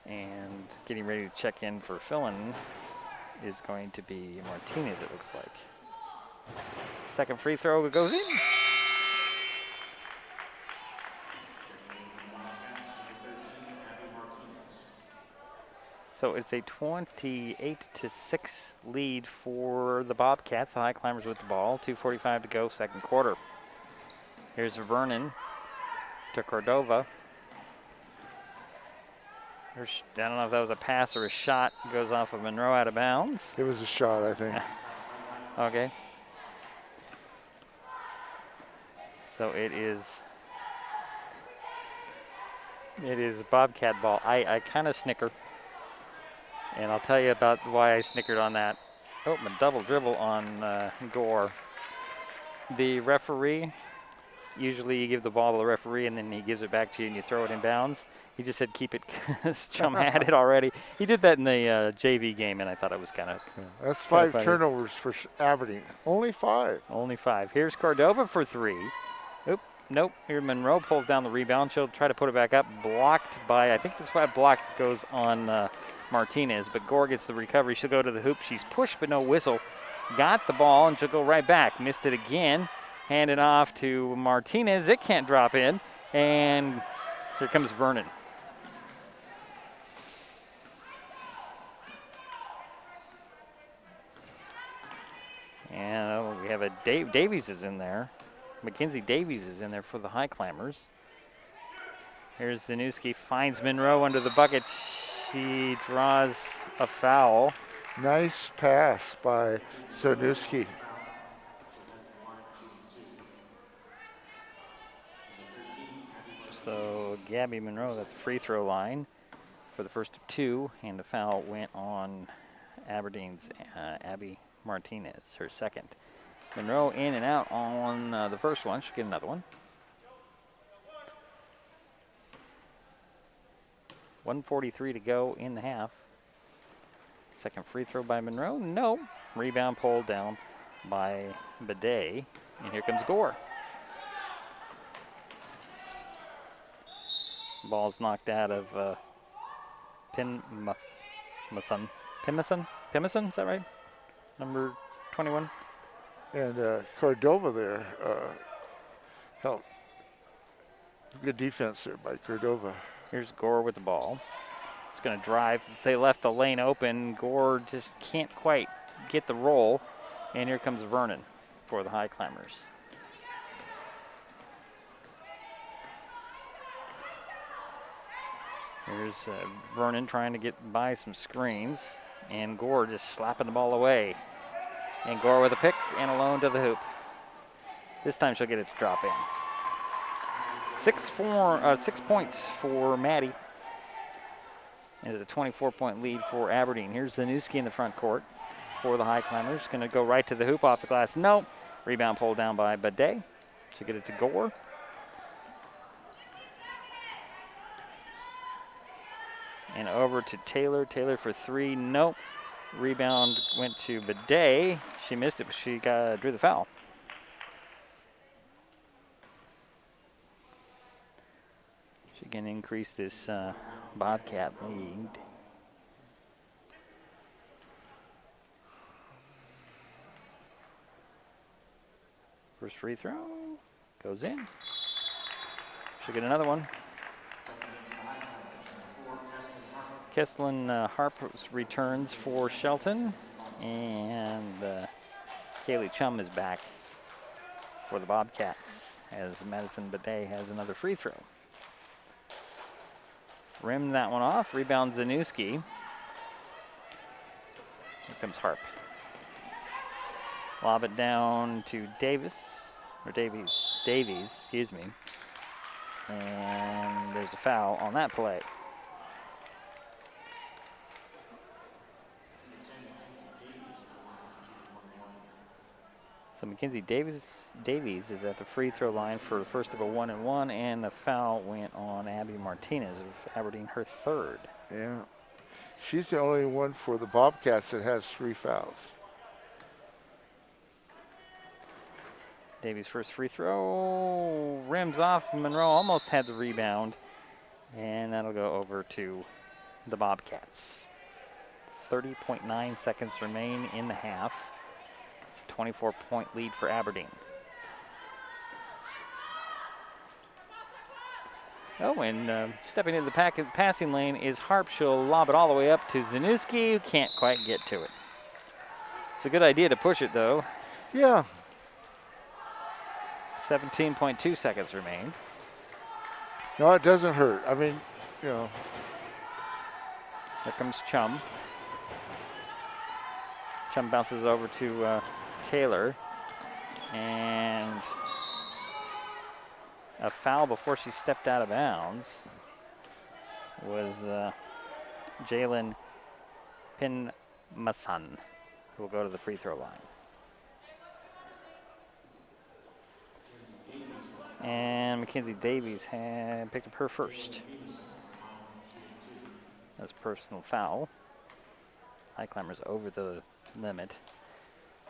And getting ready to check in for Fillon is going to be Martinez, it looks like. Second free throw goes in. So it's a 28-6 lead for the Bobcats. The Highclimbers with the ball. 2:45 to go, second quarter. Here's Vernon to Cordova. I don't know if that was a pass or a shot. It goes off of Monroe out of bounds. It was a shot, I think. Okay. So it is Bobcat ball. I kind of snicker, and I'll tell you about why I snickered on that. Oh, a double dribble on Gore. The referee, usually you give the ball to the referee and then he gives it back to you and you throw it in bounds. He just said keep it because Chum had it already. He did that in the JV game, and I thought it was kind of That's 5 turnovers for Aberdeen. Only 5. Only 5. Here's Cordova for 3. Oop, nope. Here Monroe pulls down the rebound. She'll try to put it back up. Blocked by, I think this block goes on Martinez, but Gore gets the recovery. She'll go to the hoop. She's pushed, but no whistle. Got the ball, and she'll go right back. Missed it again. Hand it off to Martinez. It can't drop in, and here comes Vernon. And we have a Davies is in there. Mackenzie Davies is in there for the Highclimbers. Here's Zanuski, finds Monroe under the bucket. She draws a foul. Nice pass by Zanuski. So Gabby Monroe at the free throw line for the first of 2, and the foul went on Aberdeen's Abby Martinez, her second. Monroe in and out on the first one. She'll get another one. 1:43 to go in the half. Second free throw by Monroe. No. Rebound pulled down by Bidet. And here comes Gore. Ball's knocked out of Pimison, is that right? Number 21. And Cordova there helped. Good defense there by Cordova. Here's Gore with the ball. He's going to drive. They left the lane open. Gore just can't quite get the roll. And here comes Vernon for the Highclimbers. Here's Vernon trying to get by some screens. And Gore just slapping the ball away. And Gore with a pick and alone to the hoop. This time she'll get it to drop in. 6 points for Maddie. And it's a 24-point lead for Aberdeen. Here's Zanuski in the front court for the Highclimbers. Going to go right to the hoop off the glass. Nope. Rebound pulled down by Bidet. She'll get it to Gore. And over to Taylor. Taylor for 3. Nope. Rebound went to Bidet. She missed it, but she drew the foul. She can increase this Bobcat lead. First free throw goes in. She'll get another one. Kesslin Harp returns for Shelton, and Kaylee Chum is back for the Bobcats as Madison Bidet has another free throw. Rimmed that one off. Rebound Zanuski. Here comes Harp. Lob it down to Davies, excuse me. And there's a foul on that play. So Mackenzie Davies is at the free throw line for the first of a 1-and-1, and the foul went on Abby Martinez of Aberdeen, her third. Yeah. She's the only one for the Bobcats that has 3 fouls. Davies' first free throw rims off. Monroe almost had the rebound, and that'll go over to the Bobcats. 30.9 seconds remain in the half. 24-point lead for Aberdeen. Oh, and stepping into the passing lane is Harp. She'll lob it all the way up to Zanuski, who can't quite get to it. It's a good idea to push it, though. Yeah. 17.2 seconds remain. No, it doesn't hurt. I mean, you know. Here comes Chum. Chum bounces over to Taylor. And a foul before she stepped out of bounds was Jalen Pinmasan, who will go to the free throw line. And Mackenzie Davies had picked up her first. That's personal foul. Highclimbers over the limit.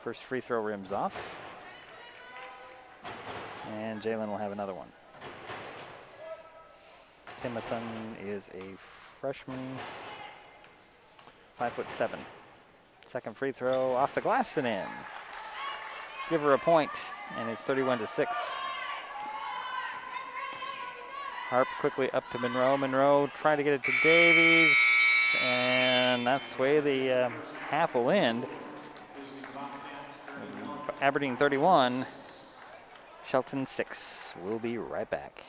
First free throw rims off. And Jalen will have another one. Pinmasan is a freshman, 5'7". Second free throw off the glass and in. Give her a point, and it's 31-6. Harp quickly up to Monroe. Monroe trying to get it to Davies, and that's the way the half will end. Aberdeen 31, Shelton 6. We'll be right back.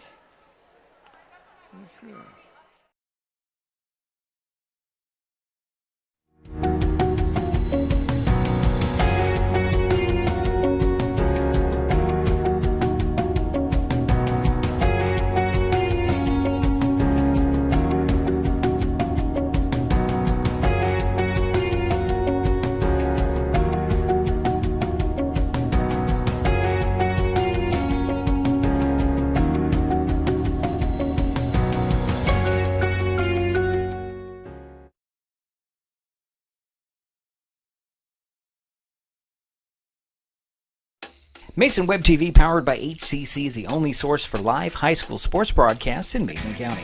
Mason Web TV, powered by HCC, is the only source for live high school sports broadcasts in Mason County.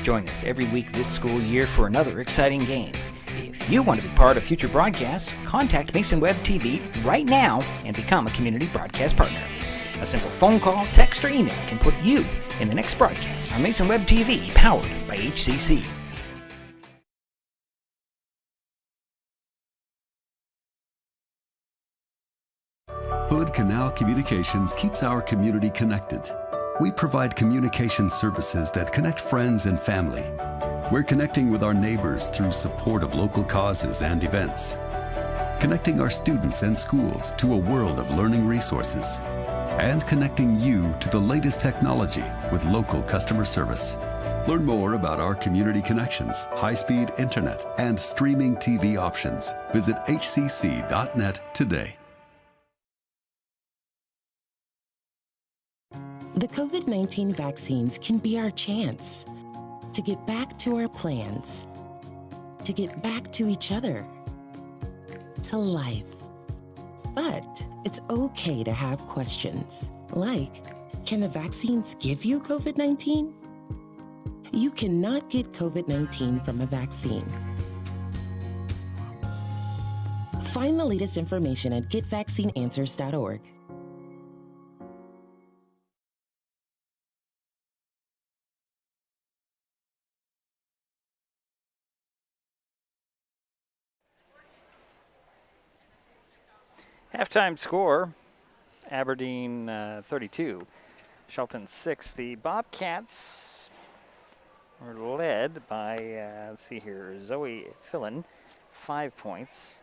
Join us every week this school year for another exciting game. If you want to be part of future broadcasts, contact Mason Web TV right now and become a community broadcast partner. A simple phone call, text, or email can put you in the next broadcast on Mason Web TV, powered by HCC. Hood Canal Communications keeps our community connected. We provide communication services that connect friends and family. We're connecting with our neighbors through support of local causes and events. Connecting our students and schools to a world of learning resources. And connecting you to the latest technology with local customer service. Learn more about our community connections, high-speed internet, and streaming TV options. Visit hcc.net today. The COVID-19 vaccines can be our chance to get back to our plans, to get back to each other, to life. But it's okay to have questions, like, can the vaccines give you COVID-19? You cannot get COVID-19 from a vaccine. Find the latest information at getvaccineanswers.org. Halftime score, Aberdeen 32, Shelton 6. The Bobcats were led by, let's see here, Zoe Fillon, 5 points.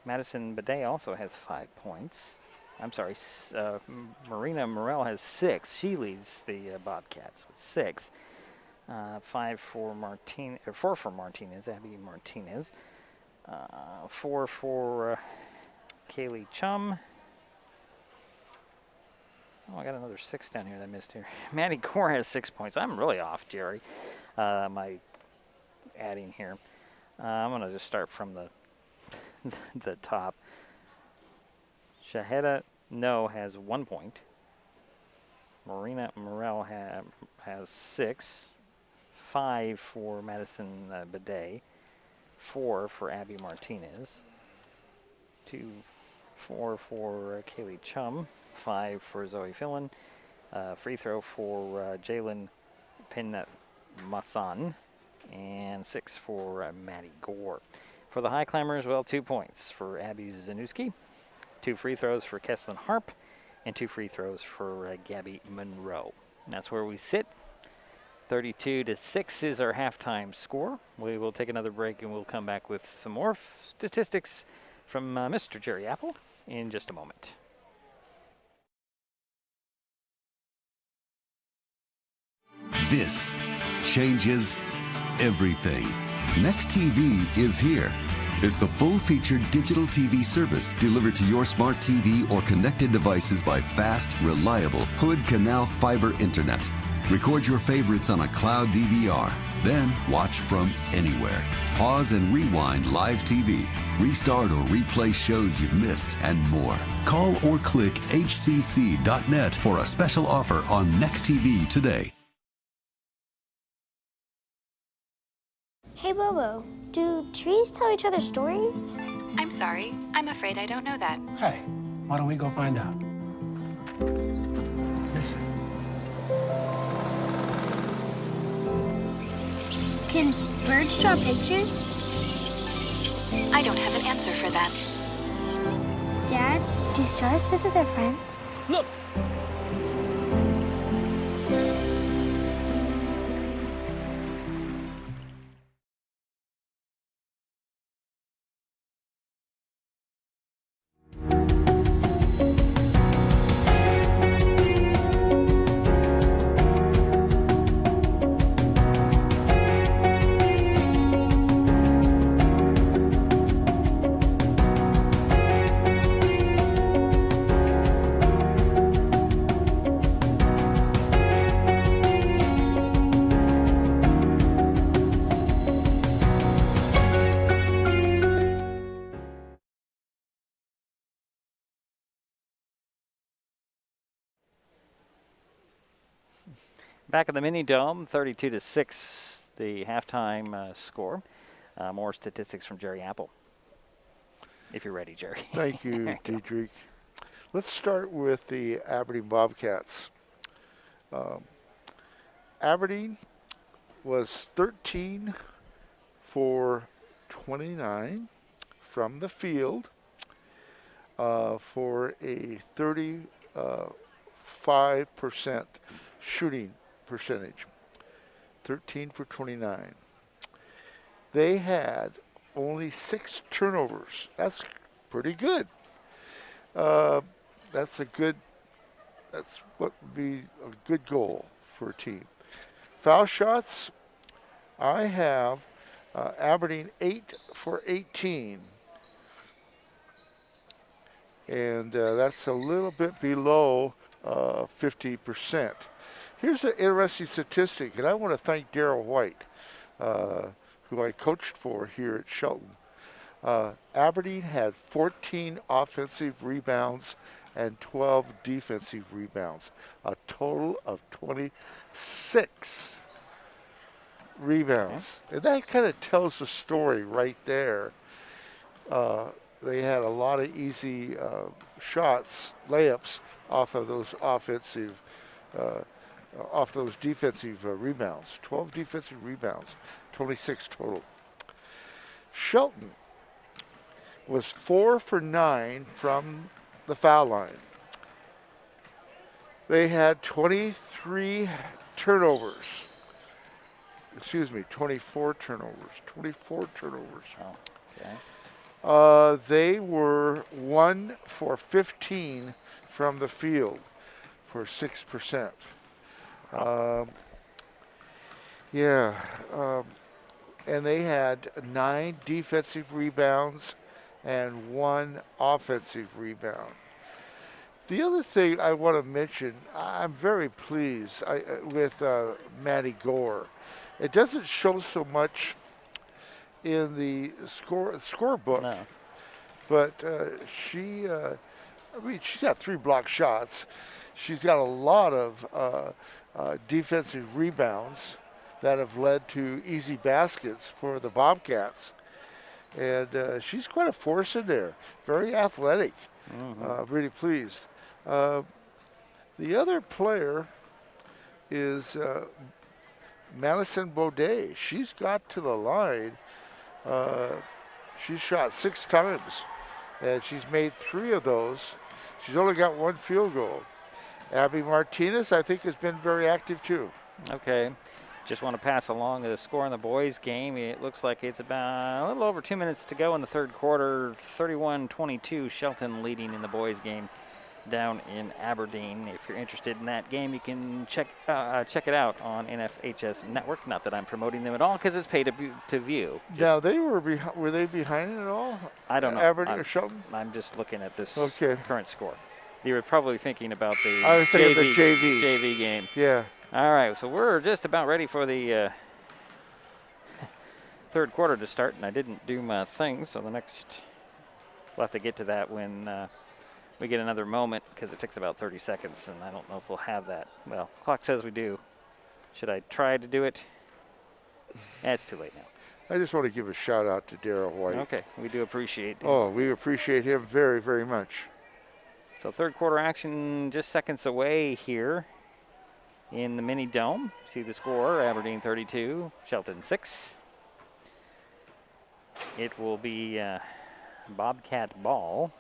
Madison Bidet also has 5 points. I'm sorry, Marina Morel has 6. She leads the Bobcats with 6. 4 for Martinez, Abby Martinez. 4 for Kaylee Chum. Oh, I got another 6 down here that I missed here. Maddie Gore has 6 points. I'm really off, Jerry. My adding here. I'm going to just start from the top. Shaheda No has 1 point. Marina Morel has 6. 5 for Madison Bidet. 4 for Abby Martinez. 4 for Kaylee Chum. 5 for Zoe Fillon. Free throw for Jalen Pinmasan. And 6 for Maddie Gore. For the Highclimbers, well, 2 points for Abby Zanuski. 2 free throws for Kesslyn Harp. And 2 free throws for Gabby Monroe. And that's where we sit. 32-6 is our halftime score. We will take another break and we'll come back with some more statistics from Mr. Jerry Apple in just a moment. This changes everything. Next TV is here. It's the full-featured digital TV service delivered to your smart TV or connected devices by fast, reliable Hood Canal fiber internet. Record your favorites on a cloud DVR, then watch from anywhere. Pause and rewind live TV, restart or replay shows you've missed, and more. Call or click hcc.net for a special offer on Next TV today. Hey, Bobo, do trees tell each other stories? I'm sorry. I'm afraid I don't know that. Hey, why don't we go find out? Listen. Can birds draw pictures? I don't have an answer for that. Dad, do stars visit their friends? Look! Back in the mini dome, 32-6, the halftime score. More statistics from Jerry Apple. If you're ready, Jerry. Thank you, Diedrich. Let's start with the Aberdeen Bobcats. Aberdeen was 13 for 29 from the field for a 35% shooting percentage. 13 for 29. They had only 6 turnovers. That's pretty good. That's what would be a good goal for a team. Foul shots, I have Aberdeen 8 for 18. And that's a little bit below 50%. Here's an interesting statistic, and I want to thank Darryl White, who I coached for here at Shelton. Aberdeen had 14 offensive rebounds and 12 defensive rebounds, a total of 26 rebounds. And that kind of tells the story right there. They had a lot of easy shots, layups off of those defensive rebounds. 12 defensive rebounds, 26 total. Shelton was 4 for 9 from the foul line. They had 23 turnovers. Excuse me, 24 turnovers. 24 turnovers. Oh, okay. They were 1 for 15 from the field for 6%. And they had 9 defensive rebounds and 1 offensive rebound. The other thing I want to mention, I'm very pleased with Maddie Gore. It doesn't show so much in the scorebook, no. But she's got 3 block shots. She's got a lot of defensive rebounds that have led to easy baskets for the Bobcats. And she's quite a force in there. Very athletic. Mm-hmm. Really pleased. The other player is Madison Baudet. She's got to the line. She's shot 6 times, and she's made 3 of those. She's only got 1 field goal. Abby Martinez, I think, has been very active too. Okay. Just want to pass along the score in the boys' game. It looks like it's about a little over 2 minutes to go in the third quarter. 31-22, Shelton leading in the boys' game. down in Aberdeen. If you're interested in that game, you can check it out on NFHS Network. Not that I'm promoting them at all, because it's pay to view. Now they were they behind it at all? I don't know. Aberdeen or Shelton? I'm just looking at this current score. You were probably thinking about the I was thinking the JV game. Yeah. All right, so we're just about ready for the third quarter to start, and I didn't do my thing, so we'll have to get to that when we get another moment, because it takes about 30 seconds, and I don't know if we'll have that. Well, clock says we do. Should I try to do it? It's too late now. I just want to give a shout out to Darryl White. Okay, we do appreciate him. Oh, we appreciate him very, very much. So third quarter action just seconds away here in the mini dome. See the score, Aberdeen 32, Shelton 6. It will be Bobcat ball.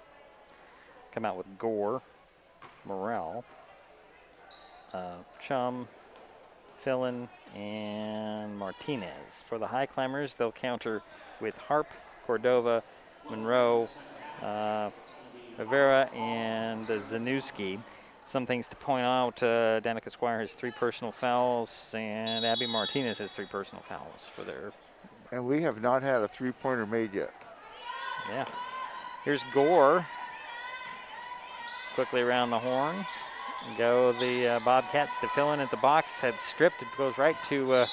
Come out with Gore, Morrell, Chum, Fillin, and Martinez. For the Highclimbers, they'll counter with Harp, Cordova, Monroe, Rivera, and Zanuski. Some things to point out, Danica Squire has 3 personal fouls, and Abby Martinez has 3 personal fouls for their... And we have not had a three-pointer made yet. Yeah. Here's Gore. Quickly around the horn. Go the Bobcats to fill in at the box. Had stripped. It goes right to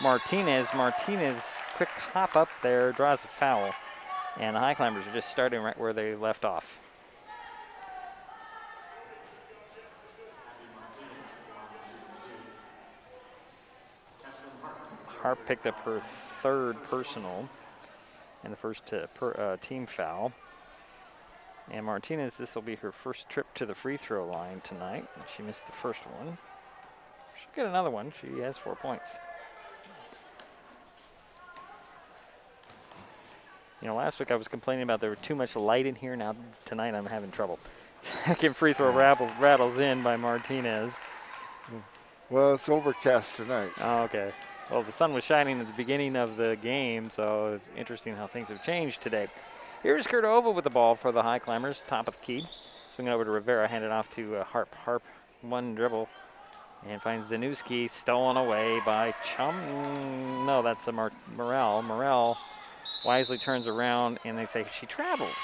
Martinez. Martinez, quick hop up there, draws a foul. And the Highclimbers are just starting right where they left off. Harp picked up her 3rd personal and the first team foul. And Martinez, this will be her first trip to the free throw line tonight. And she missed the first one. She'll get another one. She has 4 points. You know, last week I was complaining about there was too much light in here. Now tonight I'm having trouble. Second free throw rattles in by Martinez. Well, it's overcast tonight. Oh, okay. Well, the sun was shining at the beginning of the game, so it's interesting how things have changed today. Here's Cordova with the ball for the Highclimbers, top of the key. Swinging over to Rivera, handed off to Harp. Harp, one dribble, and finds Zanuski, stolen away by Chum. No, that's the Morrell. Morrell wisely turns around, and they say she traveled.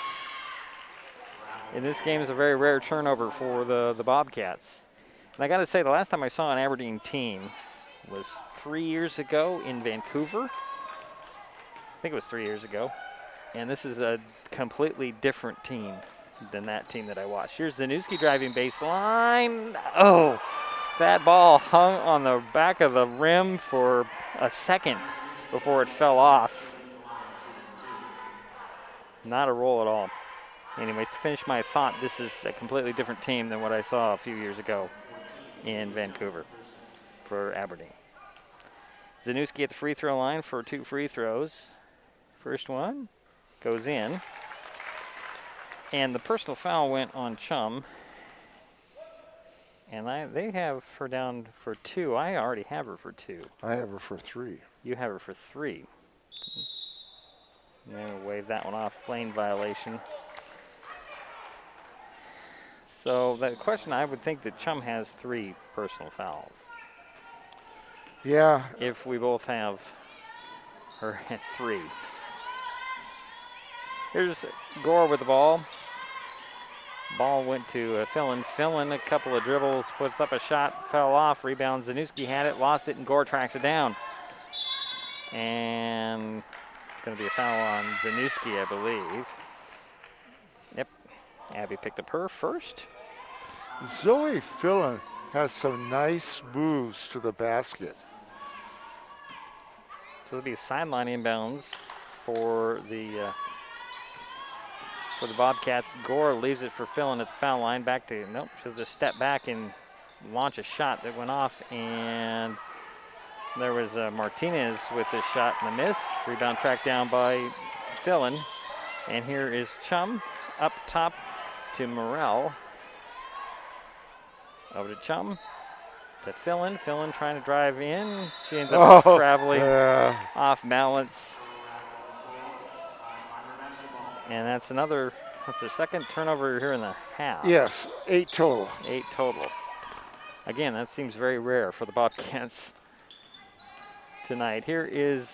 And this game is a very rare turnover for the Bobcats. And I got to say, the last time I saw an Aberdeen team was 3 years ago in Vancouver. I think it was 3 years ago. And this is a completely different team than that team that I watched. Here's Zanuski driving baseline. Oh, that ball hung on the back of the rim for a second before it fell off. Not a roll at all. Anyways, to finish my thought, this is a completely different team than what I saw a few years ago in Vancouver for Aberdeen. Zanuski at the free throw line for 2 free throws. First one goes in. And the personal foul went on Chum. And they have her down for 2. I already have her for 2. I have her for 3. You have her for 3. I'm going to wave that one off. Lane violation. So the question, I would think that Chum has 3 personal fouls. Yeah. If we both have her at 3. Here's Gore with the ball. Ball went to Fillin. Fillin, a couple of dribbles, puts up a shot, fell off, rebounds. Zanuski had it, lost it, and Gore tracks it down. And it's going to be a foul on Zanuski, I believe. Yep. Abby picked up her first. Zoe Fillin has some nice moves to the basket. So it'll be a sideline inbounds for the Bobcats. Gore leaves it for Fillin at the foul line. Back to, nope, she'll just step back and launch a shot that went off. And there was Martinez with the shot and a miss. Rebound tracked down by Fillin. And here is Chum up top to Morrell. Over to Chum. To Fillin. Fillin trying to drive in. She ends up traveling off balance. And that's another That's their second turnover here in the half. Yes, 8 total. 8 total. Again, that seems very rare for the Bobcats tonight. Here is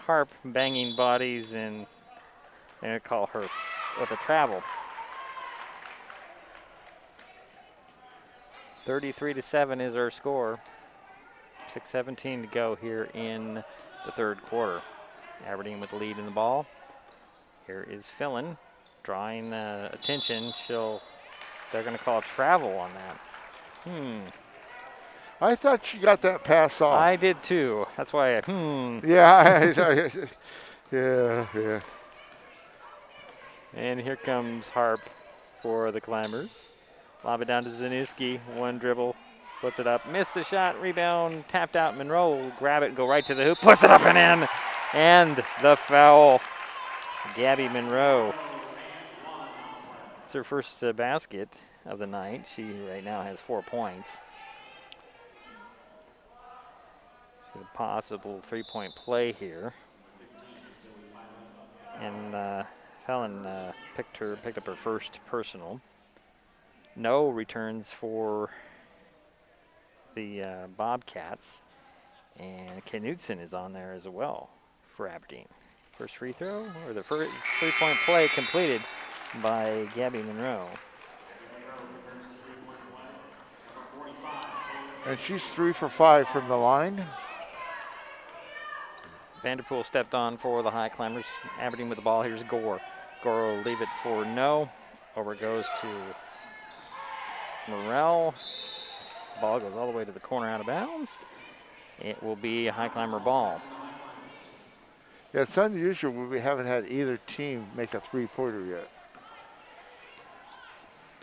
Harp banging bodies, and I'm going to call her with a travel. 33-7 is our score. 6:17 to go here in the third quarter. Aberdeen with the lead in the ball. Here is Fillon drawing attention. They're going to call a travel on that. I thought she got that pass off. I did too. That's why Yeah. Yeah. And here comes Harp for the Climbers. Lob it down to Zanuski. One dribble. Puts it up. Missed the shot. Rebound. Tapped out. Monroe will grab it and go right to the hoop. Puts it up and in. And the foul. Gabby Monroe. It's her first basket of the night. She right now has 4 points. She's a possible three-point play here. And Fallon picked up her first personal. No returns for the Bobcats. And Knudsen is on there as well for Aberdeen. First free throw, or the first three-point play completed by Gabby Monroe. And she's 3 for 5 from the line. Vanderpool stepped on for the Highclimbers. Aberdeen with the ball. Here's Gore. Gore will leave it for no. Over it goes to Morrell. Ball goes all the way to the corner out of bounds. It will be a Highclimber ball. Yeah, it's unusual. We haven't had either team make a three-pointer yet.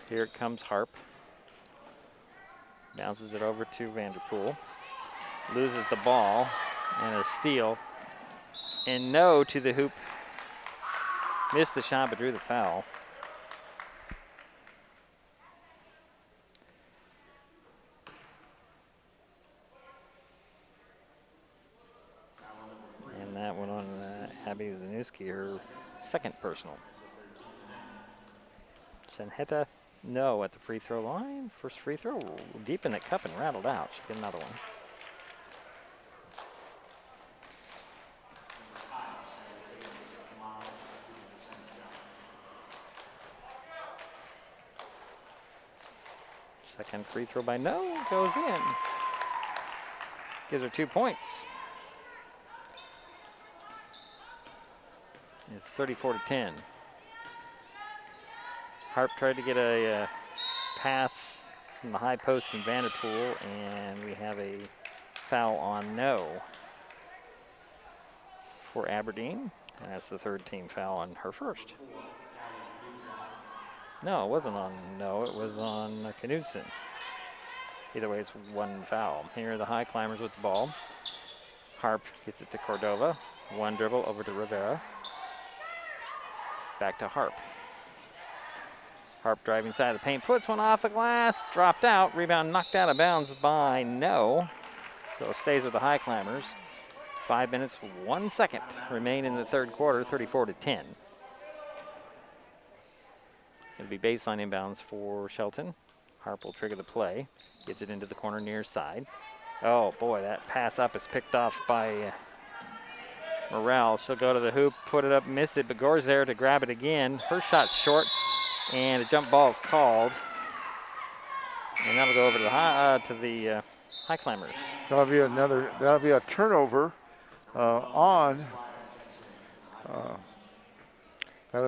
Here it comes Harp. Bounces it over to Vanderpool. Loses the ball and a steal. And no to the hoop. Missed the shot but drew the foul. And that went on Abby Zanuski, her second personal. Senheta, no at the free throw line. First free throw deep in the cup and rattled out. She get another one. Second free throw by No goes in. Gives her 2 points. It's 34-10. Harp tried to get a pass from the high post from Vanderpool, and we have a foul on No for Aberdeen. And that's the third team foul on her first. No, it wasn't on No, it was on Knudsen. Either way, it's one foul. Here are the Highclimbers with the ball. Harp gets it to Cordova. One dribble over to Rivera. Back to Harp. Harp driving side of the paint, puts one off the glass, dropped out. Rebound knocked out of bounds by No. So it stays with the Highclimbers. 5 minutes, 1 second remain in the third quarter, 34-10. It'll be baseline inbounds for Shelton. Harp will trigger the play. Gets it into the corner near side. Oh boy, that pass up is picked off by Morrell. She'll go to the hoop, put it up, miss it, but Gore's there to grab it again. Her shot's short, and a jump ball is called. And that'll go over to the Highclimbers. That'll be a turnover that'll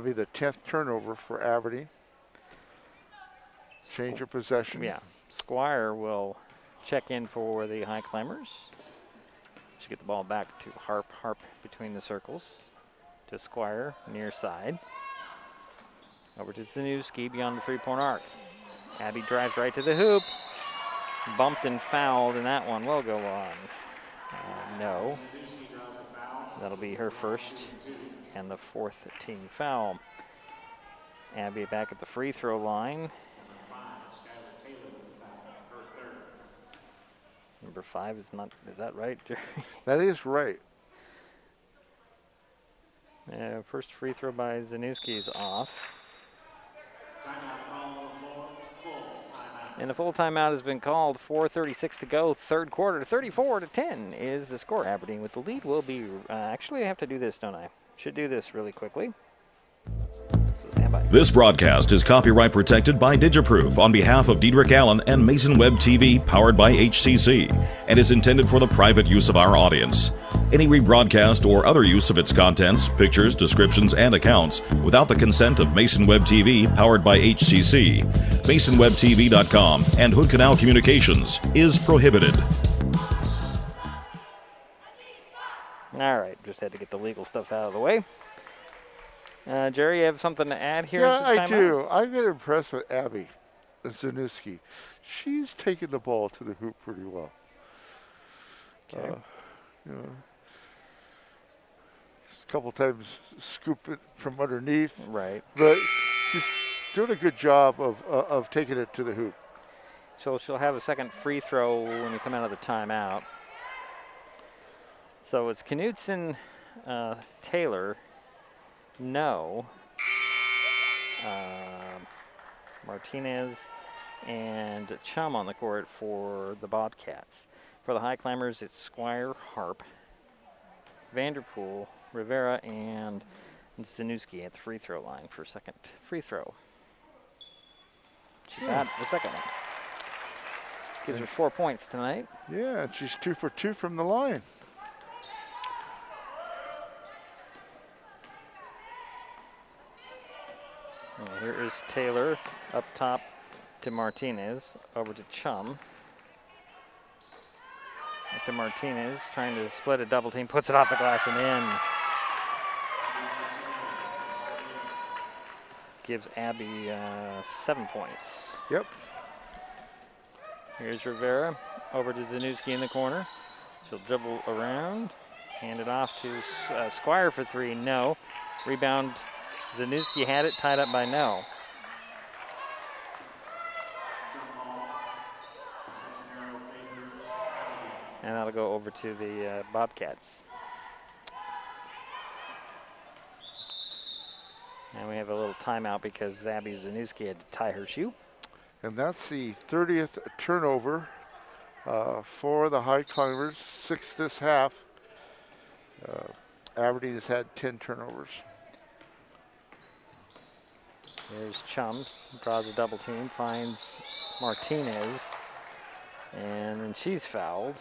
be the 10th turnover for Aberdeen. Change of possession. Yeah. Squire will check in for the Highclimbers. She'll get the ball back to Harp. Harp between the circles to Squire, near side. Over to Zanuski beyond the three-point arc. Abby drives right to the hoop. Bumped and fouled, and that one will go on. No. That'll be her first and the fourth team foul. Abby back at the free throw line. Number 5 is not, is that right, Jerry? That is right. First free throw by Zanuski is off. And the full timeout has been called. 4:36 to go, third quarter. 34-10 is the score. Aberdeen with the lead will be. Actually, I have to do this, don't I? Should do this really quickly. This broadcast is copyright protected by Digiproof on behalf of Diedrich Allen and Mason Web TV, powered by HCC, and is intended for the private use of our audience. Any rebroadcast or other use of its contents, pictures, descriptions, and accounts without the consent of Mason Web TV, powered by HCC, MasonWebTV.com, and Hood Canal Communications is prohibited. All right, just had to get the legal stuff out of the way. Jerry, you have something to add here? Yeah, I do. I've been impressed with Abby Zanuski. She's taken the ball to the hoop pretty well. Okay. You know, a couple times scoop it from underneath. Right. But she's doing a good job of taking it to the hoop. So she'll have a second free throw when we come out of the timeout. So it's Knutson, Taylor, no. Martinez and Chum on the court for the Bobcats. For the Highclimbers, it's Squire, Harp, Vanderpool, Rivera, and Zanuski at the free throw line for second free throw. She got the second one. Gives her 4 points tonight. Yeah, and she's 2 for 2 from the line. Here is Taylor up top to Martinez, over to Chum. Up to Martinez, trying to split a double team, puts it off the glass and in. Gives Abby 7 points. Yep. Here's Rivera, over to Zanuski in the corner. She'll dribble around, hand it off to Squire for three, no. Rebound, Zanuski had it, tied up by no. And that'll go over to the Bobcats. And we have a little timeout because Abby Zanuski had to tie her shoe. And that's the 30th turnover for the Highclimbers, 6 this half. Aberdeen has had 10 turnovers. There's Chum, draws a double team, finds Martinez, and then she's fouled.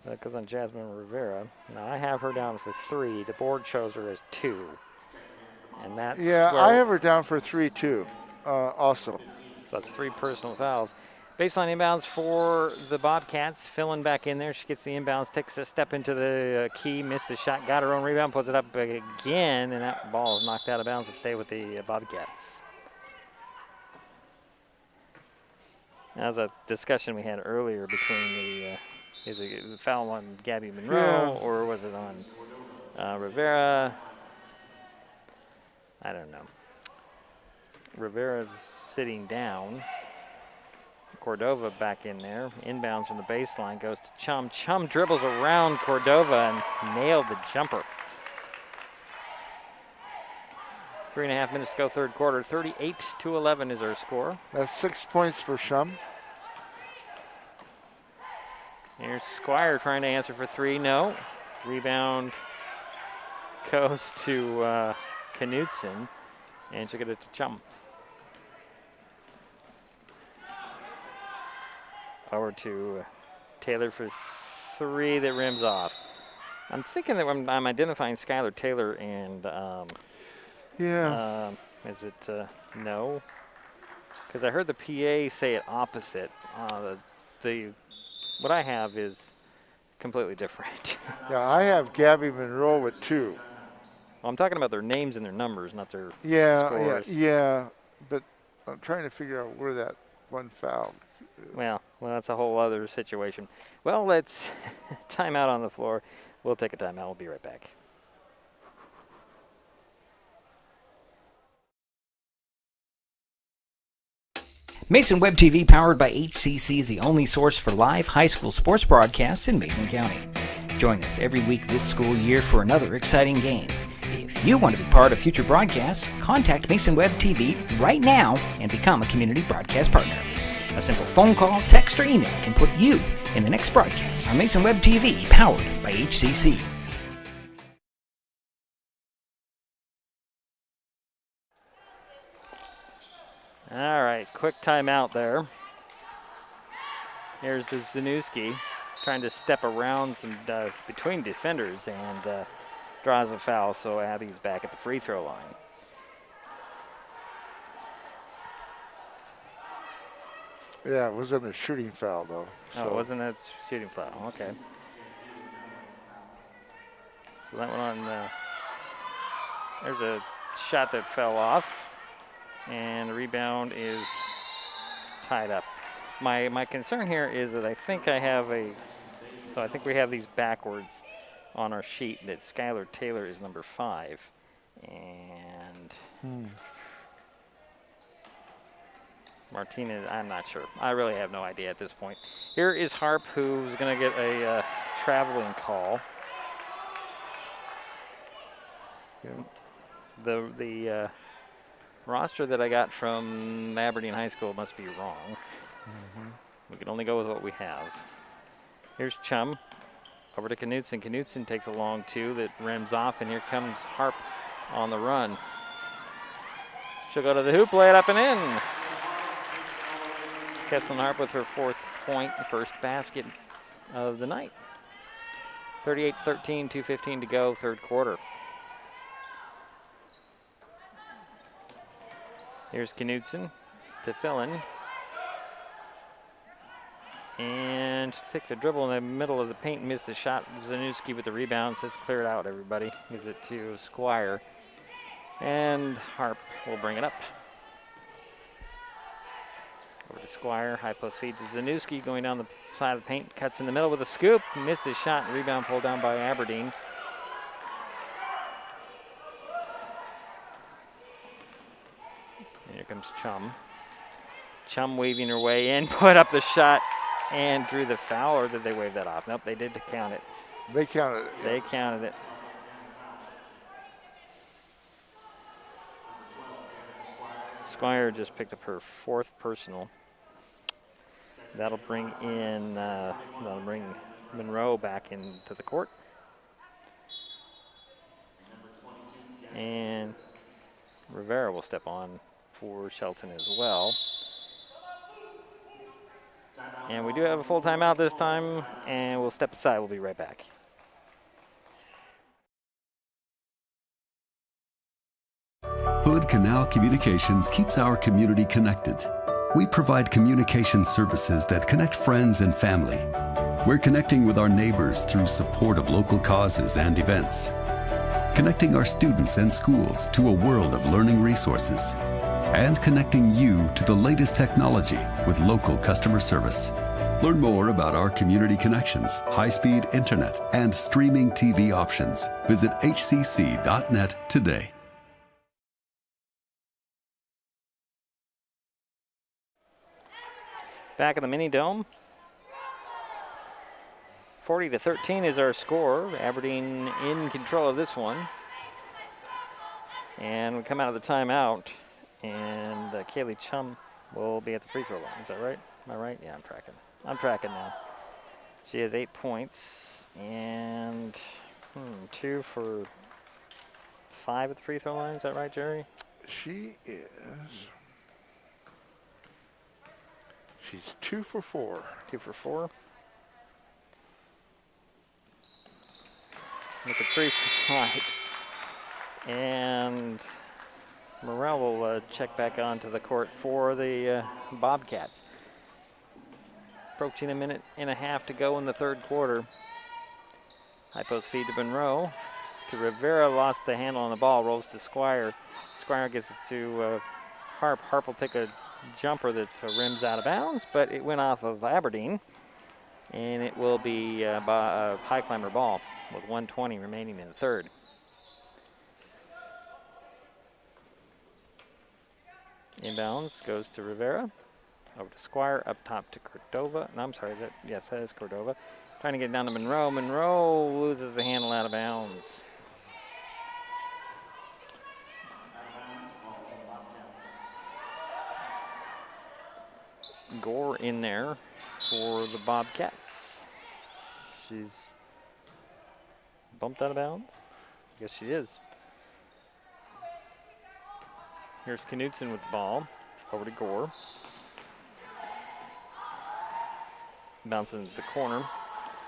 That goes on Jasmine Rivera. Now I have her down for 3. The board shows her as 2. And that's I have her down for 3 too, also. So that's 3 personal fouls. Baseline inbounds for the Bobcats. Filling back in there. She gets the inbounds, takes a step into the key, missed the shot, got her own rebound, puts it up again, and that ball is knocked out of bounds to stay with the Bobcats. That was a discussion we had earlier between the, is it a foul on Gabby Monroe, or was it on Rivera? I don't know. Rivera's sitting down. Cordova back in there. Inbounds from the baseline, goes to Chum. Chum dribbles around Cordova and nailed the jumper. 3.5 minutes to go, third quarter. 38-11 is our score. That's 6 points for Chum. Here's Squire trying to answer for 3. No. Rebound goes to Knutson, and she'll get it to Chum. Over to Taylor for 3 that rims off. I'm thinking that I'm identifying Skylar Taylor and is it no? Because I heard the PA say it opposite. What I have is completely different. Yeah, I have Gabby Monroe with 2. Well, I'm talking about their names and their numbers, not their scores. Yeah, but I'm trying to figure out where that one foul is. Well, that's a whole other situation. Well, let's time out on the floor. We'll take a timeout. We'll be right back. Mason Web TV, powered by HCC, is the only source for live high school sports broadcasts in Mason County. Join us every week this school year for another exciting game. If you want to be part of future broadcasts, contact Mason Web TV right now and become a community broadcast partner. A simple phone call, text, or email can put you in the next broadcast on Mason Web TV, powered by HCC. All right, quick timeout there. Here's the Zanuski trying to step around some between defenders and draws a foul, so Abby's back at the free throw line. Yeah, it wasn't a shooting foul, though. So. Oh, it wasn't a shooting foul. Okay. So that one on, there's a shot that fell off, and the rebound is tied up. My concern here is that I think I have I think we have these backwards on our sheet, that Skylar Taylor is number 5. And Martinez, I'm not sure. I really have no idea at this point. Here is Harp, who's going to get a traveling call. The roster that I got from Aberdeen High School must be wrong. We can only go with what we have. Here's Chum. Over to Knutson. Knutson takes a long 2 that rims off, and here comes Harp on the run. She'll go to the hoop, lay it up and in. Kesselin Harp with her 4th point, first basket of the night. 38-13, 2:15 to go, third quarter. Here's Knutson to Fillin. And take the dribble in the middle of the paint, miss the shot. Zanuski with the rebound, says clear it out, everybody. Gives it to Squire. And Harp will bring it up. Over to Squire, high post feed to Zanuski, going down the side of the paint, cuts in the middle with a scoop, missed his shot, rebound pulled down by Aberdeen. And here comes Chum. Chum weaving her way in, put up the shot, and drew the foul, or did they wave that off? Nope, they did count it. They counted it. They counted it. Squire just picked up her 4th personal. That'll bring Monroe back into the court. And Rivera will step on for Shelton as well. And we do have a full timeout this time, and we'll step aside. We'll be right back. Hood Canal Communications keeps our community connected. We provide communication services that connect friends and family. We're connecting with our neighbors through support of local causes and events. Connecting our students and schools to a world of learning resources. And connecting you to the latest technology with local customer service. Learn more about our community connections, high-speed internet, and streaming TV options. Visit hcc.net today. Back in the mini dome. 40-13 is our score. Aberdeen in control of this one. And we come out of the timeout, and Kaylee Chum will be at the free throw line. Is that right? Am I right? Yeah, I'm tracking. I'm tracking now. She has 8 points and 2 for 5 at the free throw line. Is that right, Jerry? She is. She's 2 for 4. 2 for 4. Look at 3 for 5. And Morrell will check back onto the court for the Bobcats. Approaching a minute and a half to go in the third quarter. High post feed to Monroe. To Rivera, lost the handle on the ball, rolls to Squire. Squire gets it to Harp. Harp will take a jumper that rims out of bounds, but it went off of Aberdeen. And it will be a Highclimber ball with 1:20 remaining in the third. Inbounds goes to Rivera. Over to Squire, up top to Cordova. No, I'm sorry, that is Cordova. Trying to get down to Monroe. Monroe loses the handle out of bounds. Gore in there for the Bobcats. She's bumped out of bounds. I guess she is. Here's Knudsen with the ball. Over to Gore. Bouncing into the corner.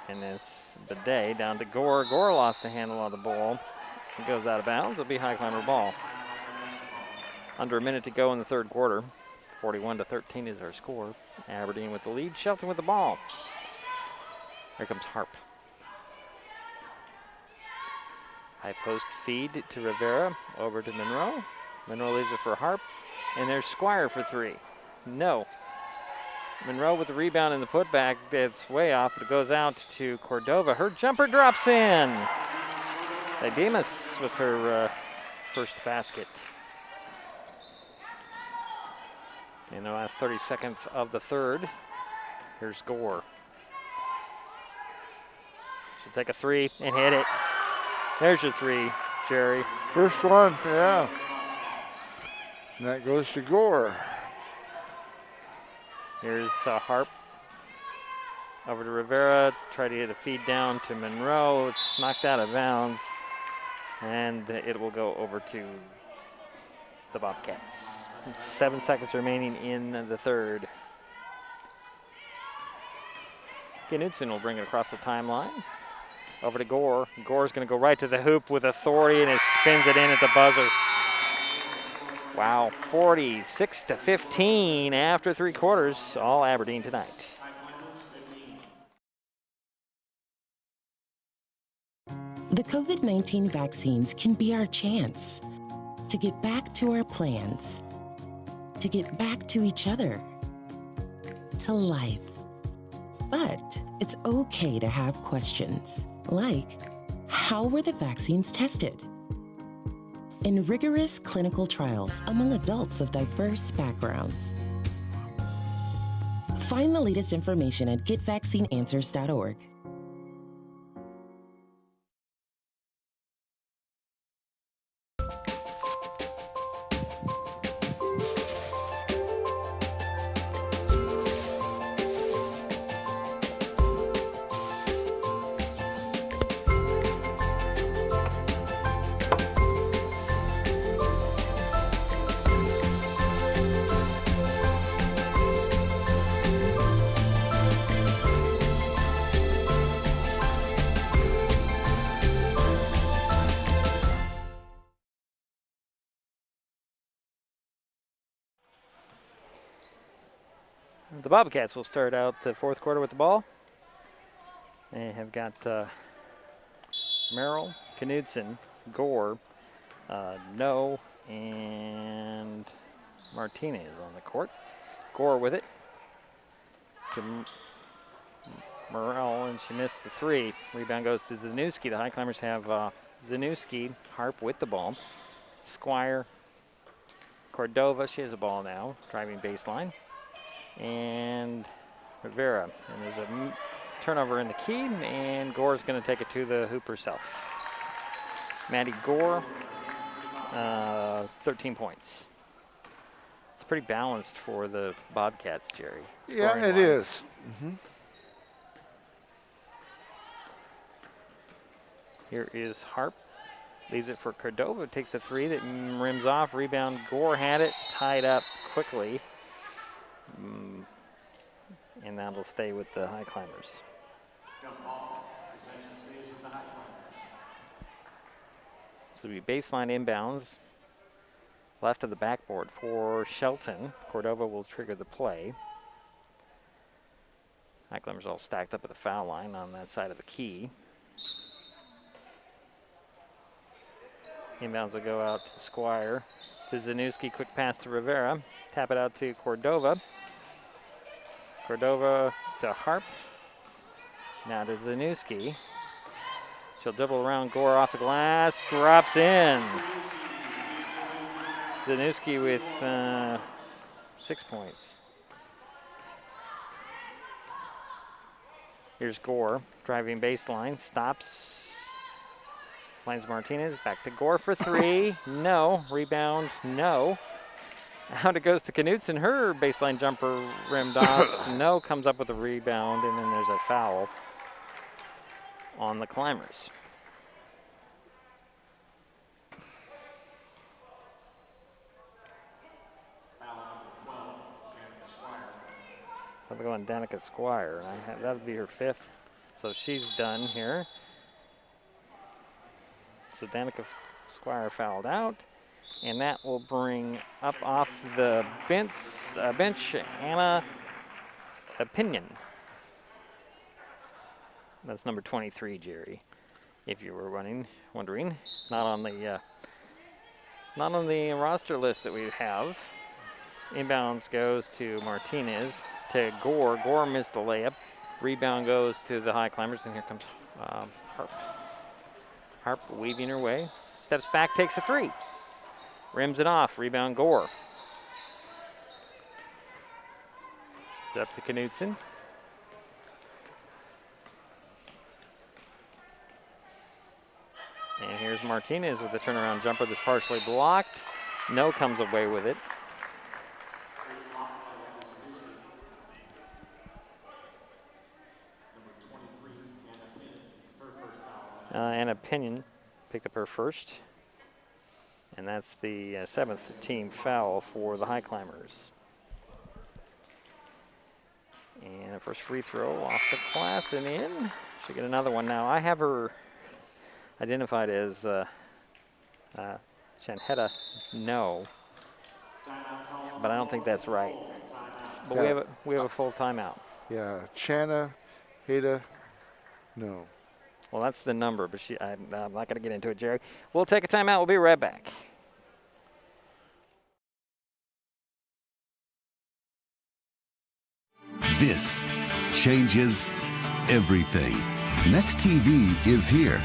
And it's Bidet down to Gore. Gore lost the handle on the ball. It goes out of bounds. It'll be Highclimber ball. Under a minute to go in the third quarter. 41-13 is our score. Aberdeen with the lead. Shelton with the ball. Here comes Harp. High post feed to Rivera. Over to Monroe. Monroe leaves it for Harp. And there's Squire for three. No. Monroe with the rebound and the putback. It's way off, but it goes out to Cordova. Her jumper drops in. Demas with her first basket. In the last 30 seconds of the third, here's Gore. She'll take a three and hit it. There's your three, Jerry. First one, yeah. And that goes to Gore. Here's Harp. Over to Rivera. Try to get a feed down to Monroe. It's knocked out of bounds. And it will go over to the Bobcats. 7 seconds remaining in the third. Knudsen will bring it across the timeline. Over to Gore. Gore's going to go right to the hoop with authority, and it spins it in at the buzzer. Wow, 46-15 after three quarters. All Aberdeen tonight. The COVID-19 vaccines can be our chance to get back to our plans, to get back to each other, to life. But it's okay to have questions, like, how were the vaccines tested? In rigorous clinical trials among adults of diverse backgrounds. Find the latest information at getvaccineanswers.org. The Bobcats will start out the fourth quarter with the ball. They have got Merrill, Knudsen, Gore, No, and Martinez on the court. Gore with it. To Merrill, and she missed the three. Rebound goes to Zanuski. The Highclimbers have Zanuski, Harp with the ball. Squire, Cordova, she has the ball now, driving baseline. And Rivera. And there's a turnover in the key, and Gore's going to take it to the hoop herself. Maddie Gore, 13 points. It's pretty balanced for the Bobcats, Jerry. Yeah, it is. Here is Harp. Leaves it for Cordova. Takes a three that rims off. Rebound. Gore had it. Tied up quickly. And that'll stay with the Highclimbers. Jump ball. Possession stays with the Highclimbers. So it'll be baseline inbounds. Left of the backboard for Shelton. Cordova will trigger the play. Highclimbers all stacked up at the foul line on that side of the key. Inbounds will go out to Squire. To Zanuski, quick pass to Rivera. Tap it out to Cordova. Cordova to Harp. Now to Zanuski. She'll dribble around Gore off the glass. Drops in. Zanuski with 6 points. Here's Gore, driving baseline, stops, finds Martinez, back to Gore for three, no, rebound, no. Out it goes to Knutson, her baseline jumper rimmed off, no, comes up with a rebound, and then there's a foul on the Climbers. I'll go on Danica Squire. That would be her fifth. So she's done here. So Danica Squire fouled out. And that will bring up off the bench Anna Opinion. That's number 23, Jerry, if you were wondering. Not on the roster list that we have. Inbounds goes to Martinez. To Gore. Gore missed the layup. Rebound goes to the Highclimbers, and here comes Harp. Harp weaving her way. Steps back, takes a three. Rims it off. Rebound Gore. It's up to Knutson. And here's Martinez with a turnaround jumper that's partially blocked. No comes away with it. Anna Pinion picked up her first. And that's the seventh team foul for the Highclimbers. And the first free throw off the glass and in. She'll get another one now. I have her identified as Shanheta No. But I don't think that's right. But yeah. we have a full timeout. Yeah, Channa Heda No. Well, that's the number, but I'm not going to get into it, Jerry. We'll take a timeout. We'll be right back. This changes everything. Next TV is here.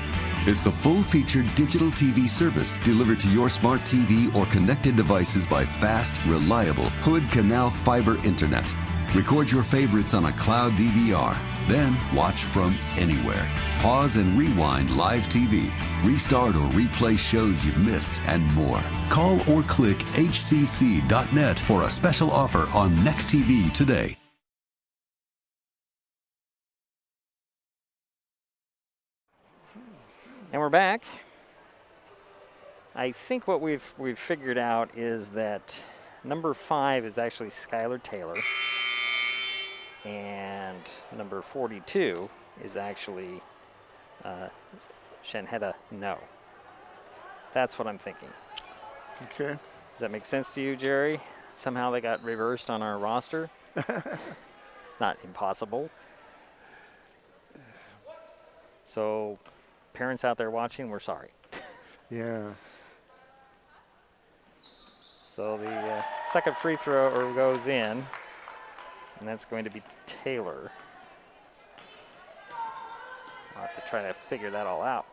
It's the full-featured digital TV service delivered to your smart TV or connected devices by fast, reliable Hood Canal fiber internet. Record your favorites on a cloud DVR, then watch from anywhere. Pause and rewind live TV, restart or replay shows you've missed, and more. Call or click hcc.net for a special offer on Next TV today. And we're back. I think what we've figured out is that number 5 is actually Skylar Taylor, and number 42 is actually Shanheta No. That's what I'm thinking. Okay. Does that make sense to you, Jerry? Somehow they got reversed on our roster. Not impossible. So, parents out there watching, we're sorry. Yeah. So the second free throw goes in, and that's going to be Taylor. I'll have to try to figure that all out.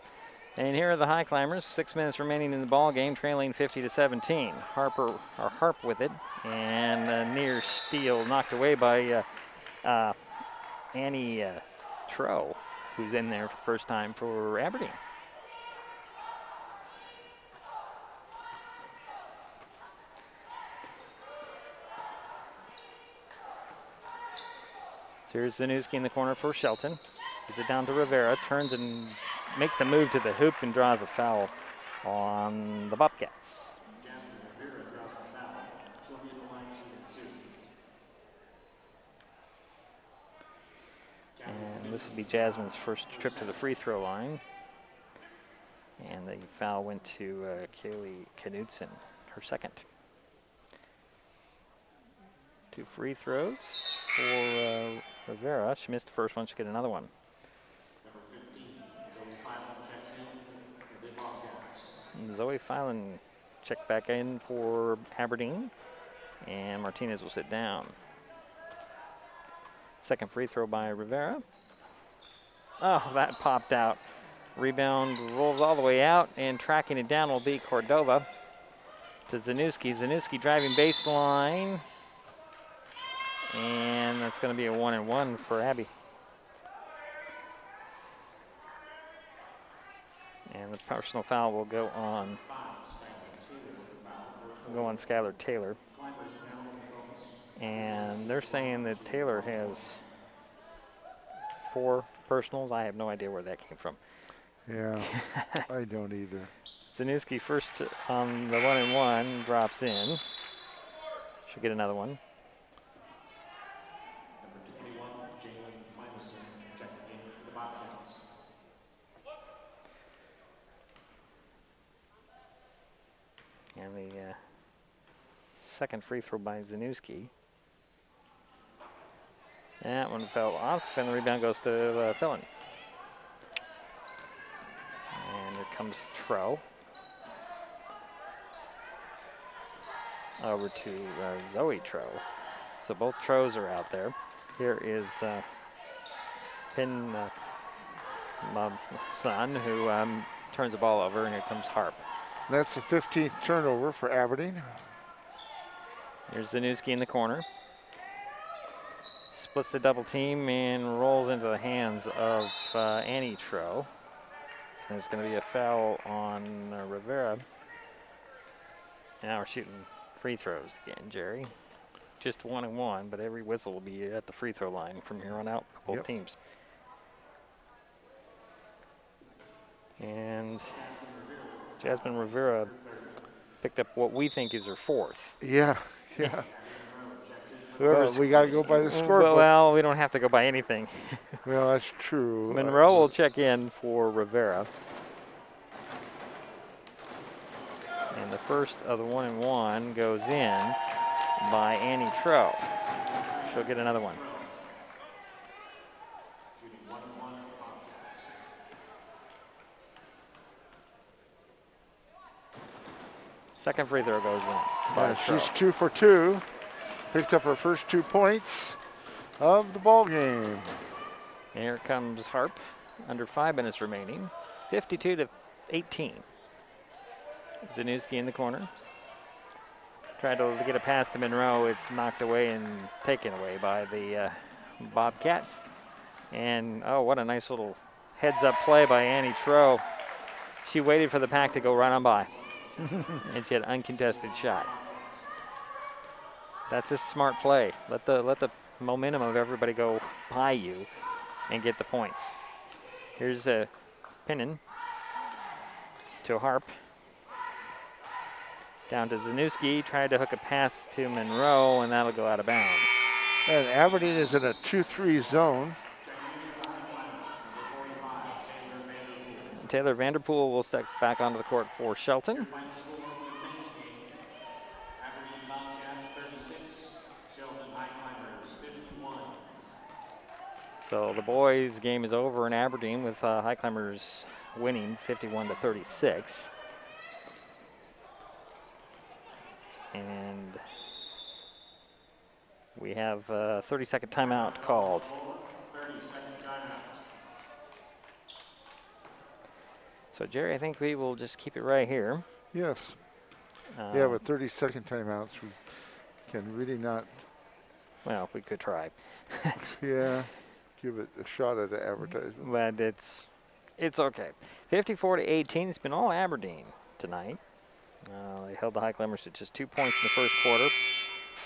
And here are the Highclimbers. 6 minutes remaining in the ball game, trailing 50-17. Harp with it, and a near steal knocked away by Annie Troe, who's in there for the first time for Aberdeen. So here's Zanuski in the corner for Shelton. Gives it down to Rivera, turns and makes a move to the hoop and draws a foul on the Bobcats. And this will be Jasmine's first trip to the free throw line. And the foul went to Kaylee Knutson, her second. 2 free throws for Rivera. She missed the first one, she'll get another one. Zoe Filan checked back in for Aberdeen, and Martinez will sit down. Second free throw by Rivera. Oh, that popped out. Rebound rolls all the way out, and tracking it down will be Cordova to Zanuski. Zanuski driving baseline, and that's going to be a 1-and-1 for Abby. personal foul will go on Skylar Taylor. And they're saying that Taylor has 4 personals. I have no idea where that came from. Yeah, I don't either. Zanuski first on the 1-and-1, drops in. Should get another one. Number 21, Jalen Finison, checking in for the Bobcats. And the second free throw by Zanuski. That one fell off, and the rebound goes to Philin. And here comes Tro. Over to Zoe Tro. So both Tros are out there. Here is Pin Son, who turns the ball over, and here comes Harp. That's the 15th turnover for Aberdeen. Here's Zanuski in the corner. Splits the double team and rolls into the hands of Annie Tro. There's going to be a foul on Rivera. Now we're shooting free throws again, Jerry. Just 1-and-1, but every whistle will be at the free throw line from here on out for both teams. And Jasmine Rivera picked up what we think is her 4th. Yeah. Well, we got to go by the scorebook. Well, we don't have to go by anything. Well, that's true. Monroe will check in for Rivera. And the first of the 1-and-1 goes in by Annie Tro. She'll get another one. Second free throw goes in. Yeah, she's 2 for 2. Picked up her first 2 points of the ball game. And here comes Harp. Under 5 minutes remaining. 52-18. Zanuski in the corner. Tried to get a pass to Monroe. It's knocked away and taken away by the Bobcats. And, oh, what a nice little heads-up play by Annie Tro. She waited for the pack to go right on by. And she had an uncontested shot. That's just smart play. Let the momentum of everybody go by you and get the points. Here's Pinnan to Harp. Down to Zanuski, tried to hook a pass to Monroe, and that'll go out of bounds. And Aberdeen is in a 2-3 zone. Taylor Vanderpool will step back onto the court for Shelton. Aberdeen Bobcats 36, Shelton Highclimbers 51. So the boys' game is over in Aberdeen with Highclimbers winning 51-36. And we have a 30-second timeout called. 30-second timeout. So, Jerry, I think we will just keep it right here. Yes. Yeah, with 30-second timeouts, we can really not. Well, we could try. Yeah, give it a shot at the advertisement. But it's okay. 54-18. It's been all Aberdeen tonight. They held the Highclimbers to just 2 points in the first quarter,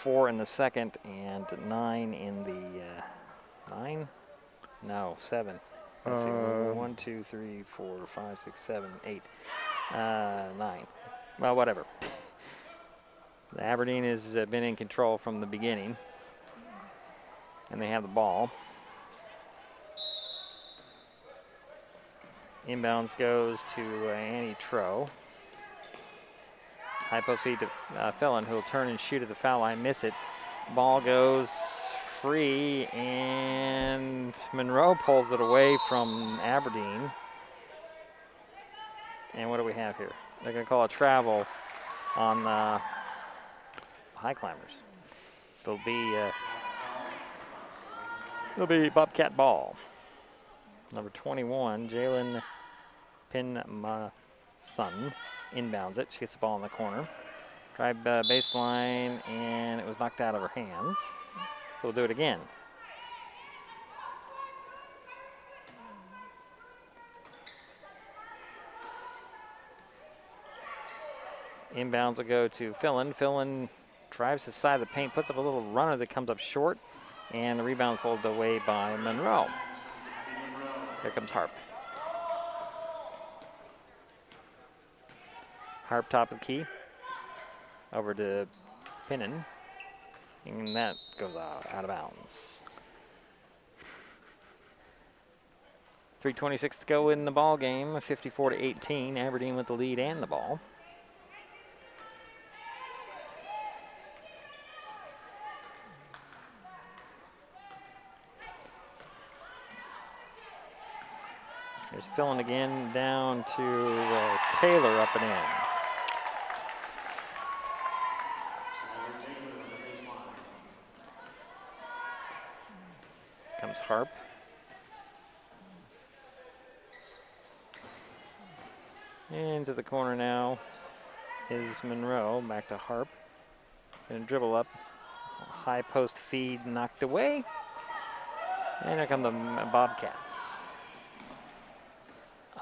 4 in the second, and 9 in the 7. Let's see, 1, 2, 3, 4, 5, 6, 7, 8, 9. Well, whatever. The Aberdeen has been in control from the beginning, and they have the ball. Inbounds goes to Annie Tro. High post feed to Felon, who will turn and shoot at the foul line, miss it. Ball goes free, and Monroe pulls it away from Aberdeen. And what do we have here? They're going to call a travel on the Highclimbers. So it'll be Bobcat ball. Number 21, Jalen Pinmason inbounds it. She gets the ball in the corner. Drive baseline, and it was knocked out of her hands. So we'll do it again. Inbounds will go to Fillin. Fillin drives his side of the paint, puts up a little runner that comes up short, and the rebound pulled away by Monroe. Here comes Harp. Harp top of the key. Over to Pinnan. And that goes out of bounds. 3:26 to go in the ball game. 54-18. Aberdeen with the lead and the ball. There's Fillin again down to Taylor up and in. Comes Harp. Into the corner now is Monroe. Back to Harp. Gonna dribble up. High post feed knocked away. And here come the Bobcats.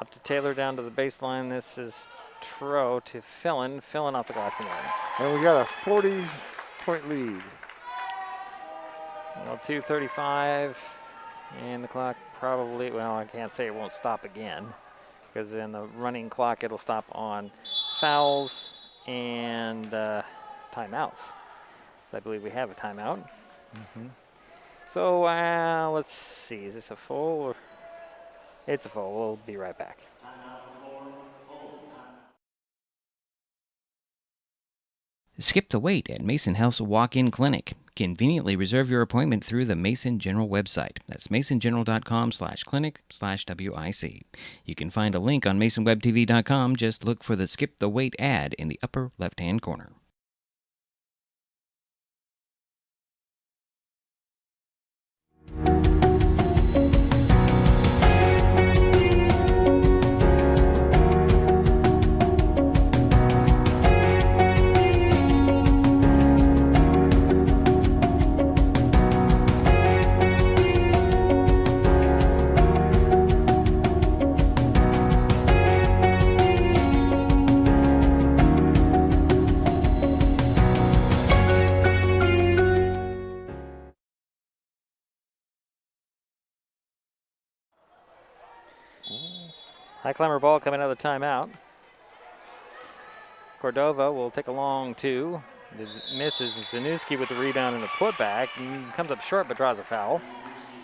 Up to Taylor, down to the baseline. This is Tro to Fillin. Fillin off the glass and in. And we got a 40-point lead. Well, 2:35, and the clock probably, well, I can't say it won't stop again, because in the running clock it'll stop on fouls and timeouts. So I believe we have a timeout. So let's see, is this a full? Or it's a full. We'll be right back. Skip the wait at Mason Health's walk-in clinic. Conveniently reserve your appointment through the Mason General website. That's masongeneral.com/clinic/WIC. You can find a link on masonwebtv.com. Just look for the Skip the Wait ad in the upper left-hand corner. Highclimber ball coming out of the timeout. Cordova will take a long two. Misses Zanuski with the rebound and the putback. And comes up short but draws a foul.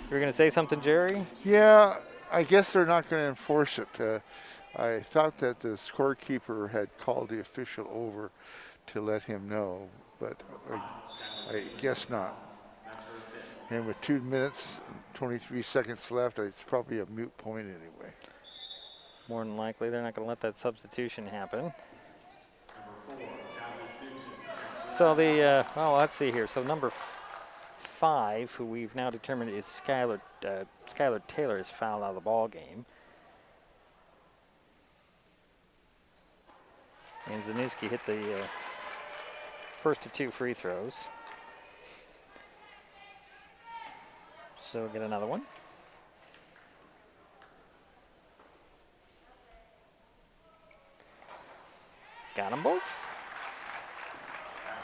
You're going to say something, Jerry? Yeah, I guess they're not going to enforce it. I thought that the scorekeeper had called the official over to let him know, but I guess not. And with 2 minutes, 23 seconds left, it's probably a moot point anyway. More than likely, they're not going to let that substitution happen. So well, let's see here. So number 5, who we've now determined is Skylar Taylor, is fouled out of the ball game. And Zanuski hit the first of 2 free throws. So we'll get another one. Got them both.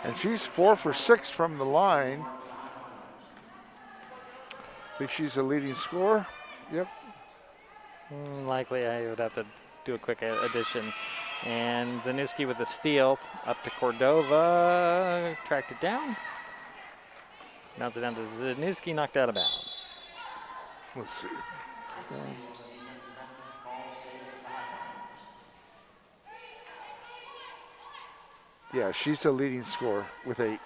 And she's 4 for 6 from the line. Think she's a leading scorer? Yep. Likely I would have to do a quick addition. And Zanuski with the steal up to Cordova. Tracked it down. Bounce it down to Zanuski, knocked out of bounds. Let's see. Yeah, she's the leading scorer with 8.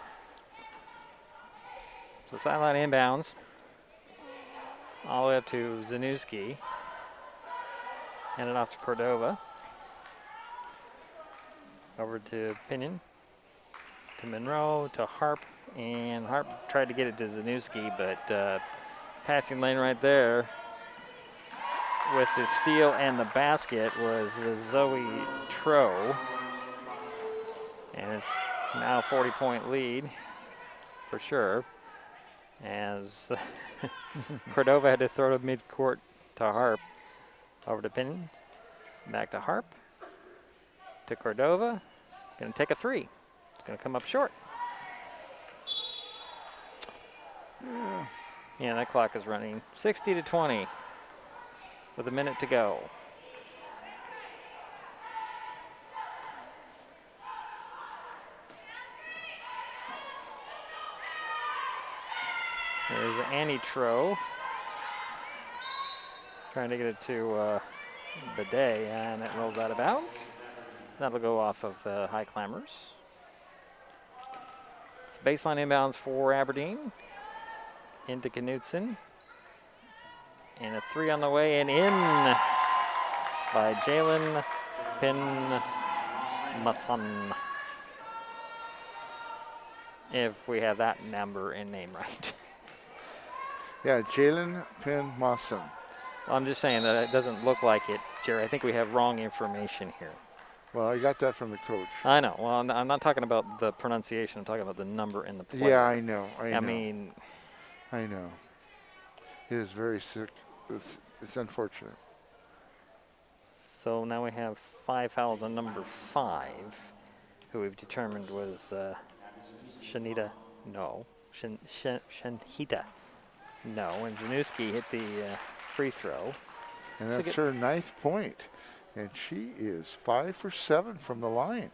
So sideline inbounds. All the way up to Zanuski. Handed off to Cordova. Over to Pinion. To Monroe, to Harp. And Harp tried to get it to Zanuski, but passing lane right there with the steal and the basket was Zoe Tro. And it's now a 40-point lead for sure, as Cordova had to throw to mid-court to Harp. Over to Pinion, back to Harp, to Cordova, Going to take a three. It's going to come up short. Yeah, that clock is running 60-20 with a minute to go. There's Annie Tro trying to get it to Bidet, and it rolls out of bounds. That'll go off of the Highclimbers. It's baseline inbounds for Aberdeen. Into Knutson. And a three on the way and in by Jalen Pinmason. If we have that number and name right. Yeah, Jalen Pinmason. Well, I'm just saying that it doesn't look like it, Jerry. I think we have wrong information here. Well, I got that from the coach. I know. Well, I'm not talking about the pronunciation. I'm talking about the number in the play. Yeah, I know. I mean, I know. It is very sick. It's unfortunate. So now we have 5 fouls on number 5, who we've determined was Shanita. No. Shanhita. No. And Zanuski hit the free throw. And that's her 9th point. And she is 5 for 7 from the line.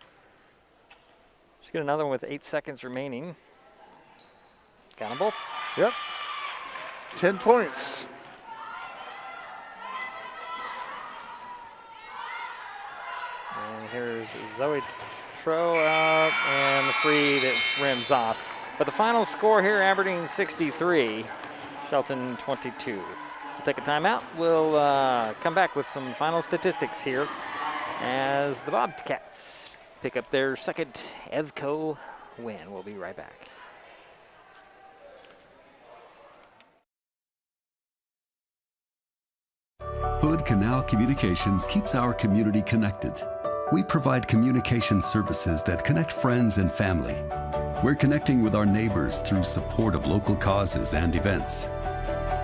She's got another one with 8 seconds remaining. Got them both. Yep. 10 points. And here's Zoe Tro out, and the free that rims off. But the final score here, Aberdeen 63, Shelton 22. We'll take a timeout. We'll come back with some final statistics here as the Bobcats pick up their second EVCO win. We'll be right back. Hood Canal Communications keeps our community connected. We provide communication services that connect friends and family. We're connecting with our neighbors through support of local causes and events.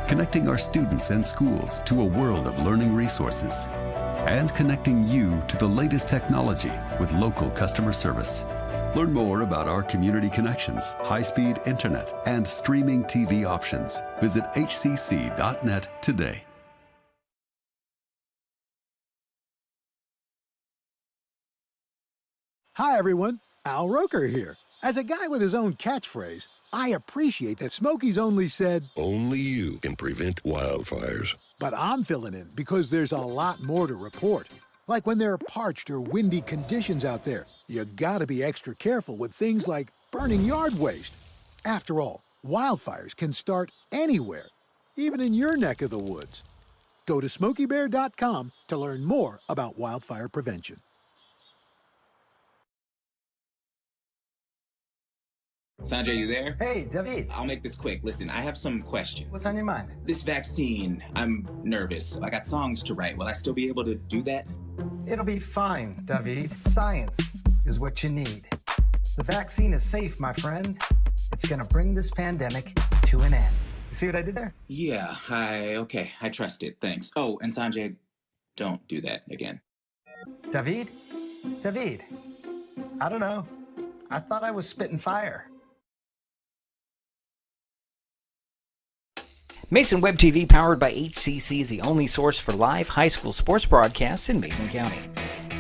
Connecting our students and schools to a world of learning resources. And connecting you to the latest technology with local customer service. Learn more about our community connections, high-speed internet, and streaming TV options. Visit hcc.net today. Hi, everyone. Al Roker here. As a guy with his own catchphrase, I appreciate that Smokey's only said, "Only you can prevent wildfires." But I'm filling in because there's a lot more to report. Like when there are parched or windy conditions out there, you gotta be extra careful with things like burning yard waste. After all, wildfires can start anywhere, even in your neck of the woods. Go to SmokeyBear.com to learn more about wildfire prevention. Sanjay, you there? Hey, David. I'll make this quick. Listen, I have some questions. What's on your mind? This vaccine, I'm nervous. I got songs to write. Will I still be able to do that? It'll be fine, David. Science is what you need. The vaccine is safe, my friend. It's gonna bring this pandemic to an end. You see what I did there? Yeah, okay, I trust it, thanks. Oh, and Sanjay, don't do that again. David? David, I don't know. I thought I was spitting fire. Mason Web TV, powered by HCC, is the only source for live high school sports broadcasts in Mason County.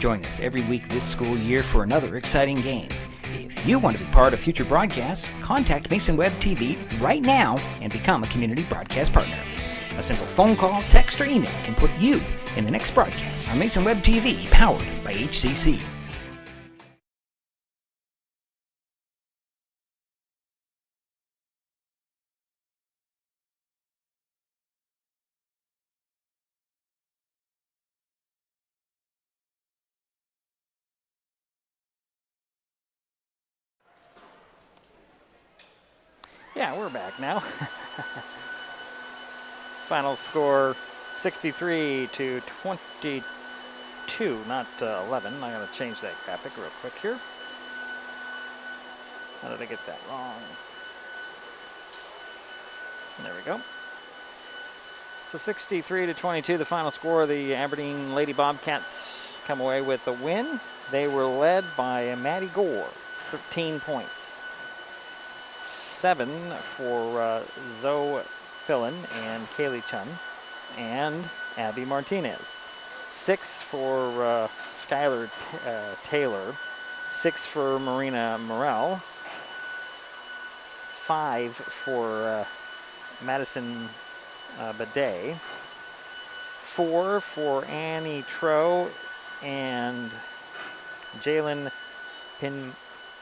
Join us every week this school year for another exciting game. If you want to be part of future broadcasts, contact Mason Web TV right now and become a community broadcast partner. A simple phone call, text, or email can put you in the next broadcast on Mason Web TV, powered by HCC. Yeah, we're back now. Final score 63-22, not 11. I gotta change that graphic real quick here. How did I get that wrong? There we go. So 63-22, the final score. The Aberdeen Lady Bobcats come away with a win. They were led by Maddie Gore, 13 points. 7 for Zoe Fillon and Kaylee Chun and Abby Martinez. 6 for Skylar Taylor. 6 for Marina Morel. 5 for Madison Bidet. 4 for Annie Tro and Jalen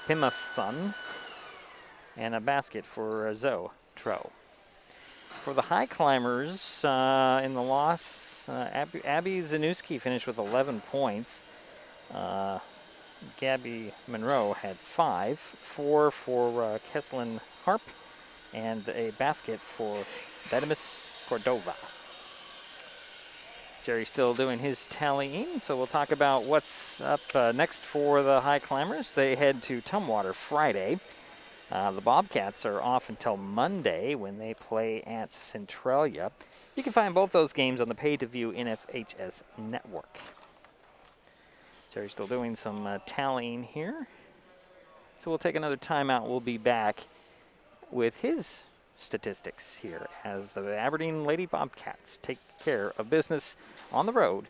Pimathun. And a basket for Zoe Tro. For the Highclimbers, in the loss, Abby Zanuski finished with 11 points. Gabby Monroe had 5. 4 for Kesslin Harp, and a basket for Didymus Cordova. Jerry's still doing his tallying, so we'll talk about what's up next for the Highclimbers. They head to Tumwater Friday. The Bobcats are off until Monday when they play at Centralia. You can find both those games on the pay-to-view NFHS network. Jerry's still doing some tallying here. So we'll take another timeout. We'll be back with his statistics here as the Aberdeen Lady Bobcats take care of business on the road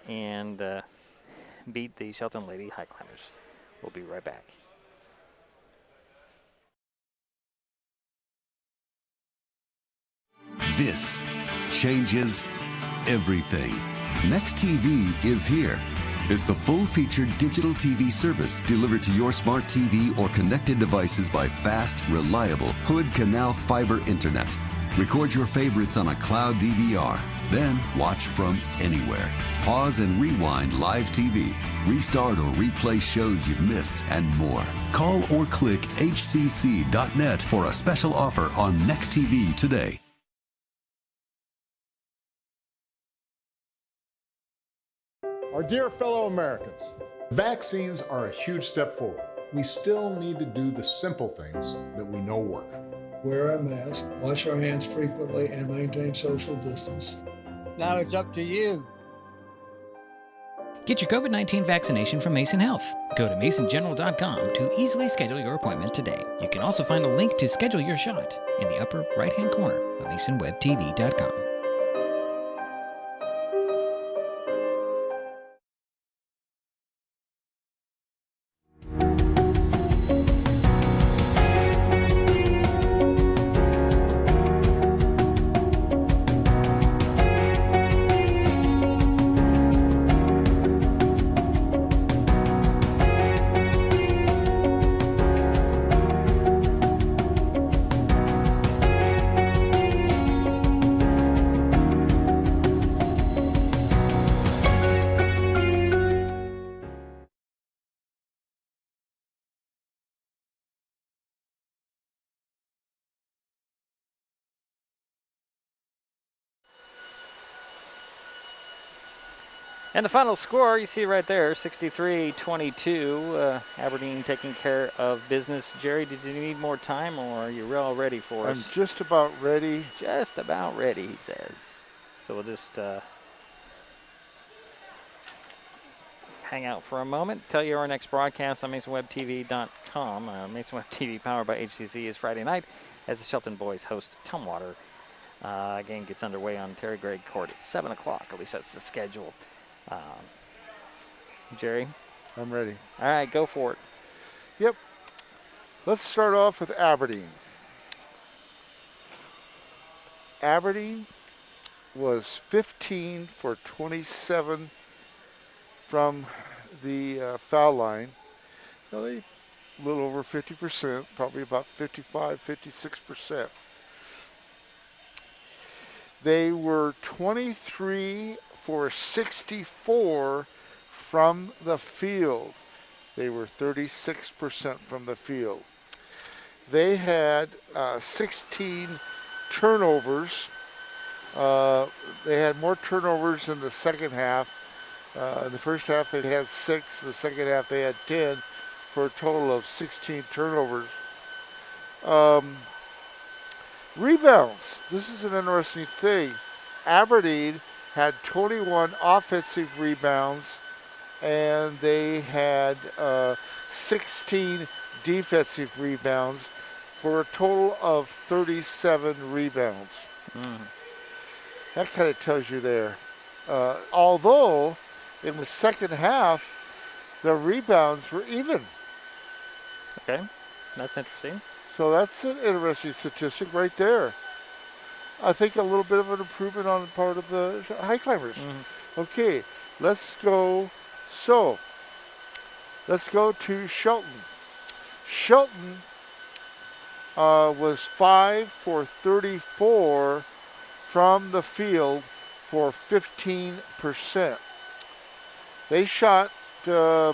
and beat the Shelton Lady Highclimbers. We'll be right back. This changes everything. Next TV is here. It's the full-featured digital TV service delivered to your smart TV or connected devices by fast, reliable Hood Canal Fiber Internet. Record your favorites on a cloud DVR, then watch from anywhere. Pause and rewind live TV, restart or replay shows you've missed, and more. Call or click hcc.net for a special offer on Next TV today. Our dear fellow Americans, vaccines are a huge step forward. We still need to do the simple things that we know work. Wear a mask, wash our hands frequently, and maintain social distance. Now it's up to you. Get your COVID-19 vaccination from Mason Health. Go to masongeneral.com to easily schedule your appointment today. You can also find a link to schedule your shot in the upper right-hand corner of masonwebtv.com. And the final score, you see right there, 63-22. Aberdeen taking care of business. Jerry, did you need more time, or are you all ready for us? I'm just about ready. Just about ready, he says. So we'll just hang out for a moment. Tell you our next broadcast on MasonWebTV.com. Mason Web TV, powered by HCC, is Friday night as the Shelton boys host Tumwater. Game gets underway on Terry Gregg Court at 7 o'clock. At least that's the schedule. Jerry? I'm ready. All right, go for it. Yep. Let's start off with Aberdeen. Aberdeen was 15 for 27 from the foul line. Now they a little over 50%, probably about 55, 56%. They were 23 for 64 from the field. They were 36% from the field. They had 16 turnovers. They had more turnovers in the second half. In the first half they had 6. In the second half they had 10 for a total of 16 turnovers. Rebounds. This is an interesting thing. Aberdeen had 21 offensive rebounds and they had 16 defensive rebounds for a total of 37 rebounds. That kind of tells you there. Although in the second half, the rebounds were even. Okay, that's interesting. So that's an interesting statistic right there. I think a little bit of an improvement on the part of the Highclimbers. Okay, let's go. So, let's go to Shelton. Shelton was 5 for 34 from the field for 15%. They shot, they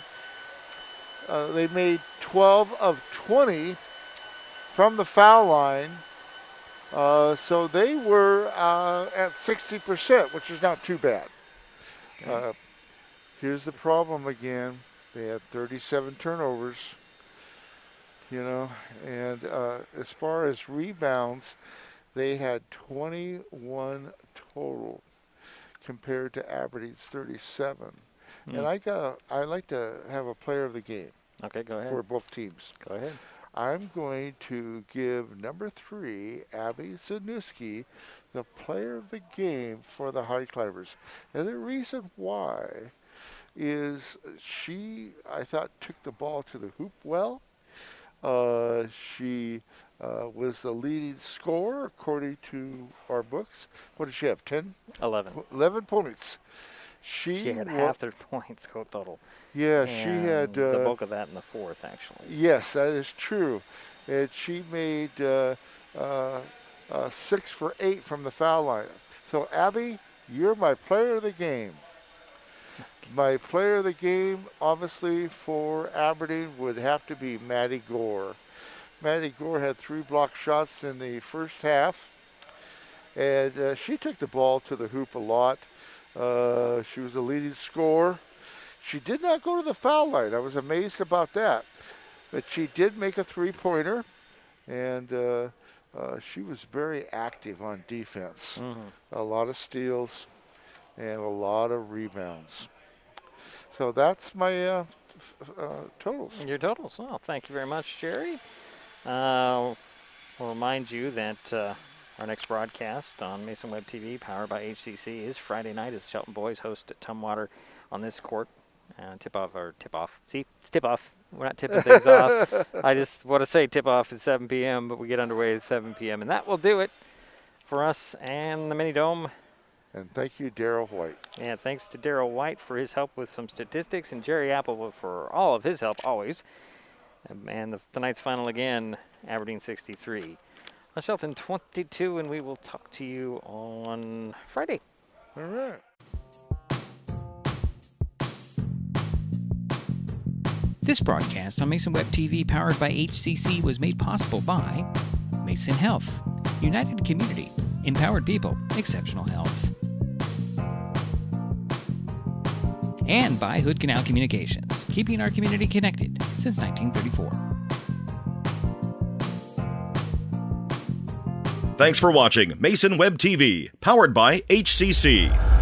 made 12 of 20 from the foul line. So they were at 60%, which is not too bad. Here's the problem again. They had 37 turnovers, you know, and as far as rebounds, they had 21 total compared to Aberdeen's 37. And I like to have a player of the game. Okay, go ahead. For both teams. Go ahead. I'm going to give number 3, Abby Zanuski, the player of the game for the Highclimbers. And the reason why is she, I thought, took the ball to the hoop well. She was the leading scorer according to our books. What did she have, 10? 11. 11 points. She had half their points total. Yeah, and she had the bulk of that in the fourth, actually. Yes, that is true. And she made 6 for 8 from the foul line. So, Abby, you're my player of the game. My player of the game, obviously, for Aberdeen would have to be Maddie Gore. Maddie Gore had 3 block shots in the first half. And she took the ball to the hoop a lot. She was a leading scorer. She did not go to the foul line. I was amazed about that. But she did make a 3-pointer, and she was very active on defense. A lot of steals and a lot of rebounds. So that's my totals. Your totals. Well, thank you very much, Jerry. We'll remind you that our next broadcast on Mason Web TV, powered by HCC, is Friday night as Shelton boys host at Tumwater on this court. Tip-off. See, it's tip-off. We're not tipping things off. I just want to say tip-off is 7 p.m., but we get underway at 7 p.m., and that will do it for us and the Mini Dome. And thank you, Daryl White. Yeah, thanks to Daryl White for his help with some statistics, and Jerry Apple for all of his help always. And tonight's final again, Aberdeen 63. Shelton 22, and we will talk to you on Friday. All right. This broadcast on Mason Web TV, powered by HCC, was made possible by Mason Health, United Community, Empowered People, Exceptional Health, and by Hood Canal Communications, keeping our community connected since 1934. Thanks for watching Mason Web TV, powered by HCC.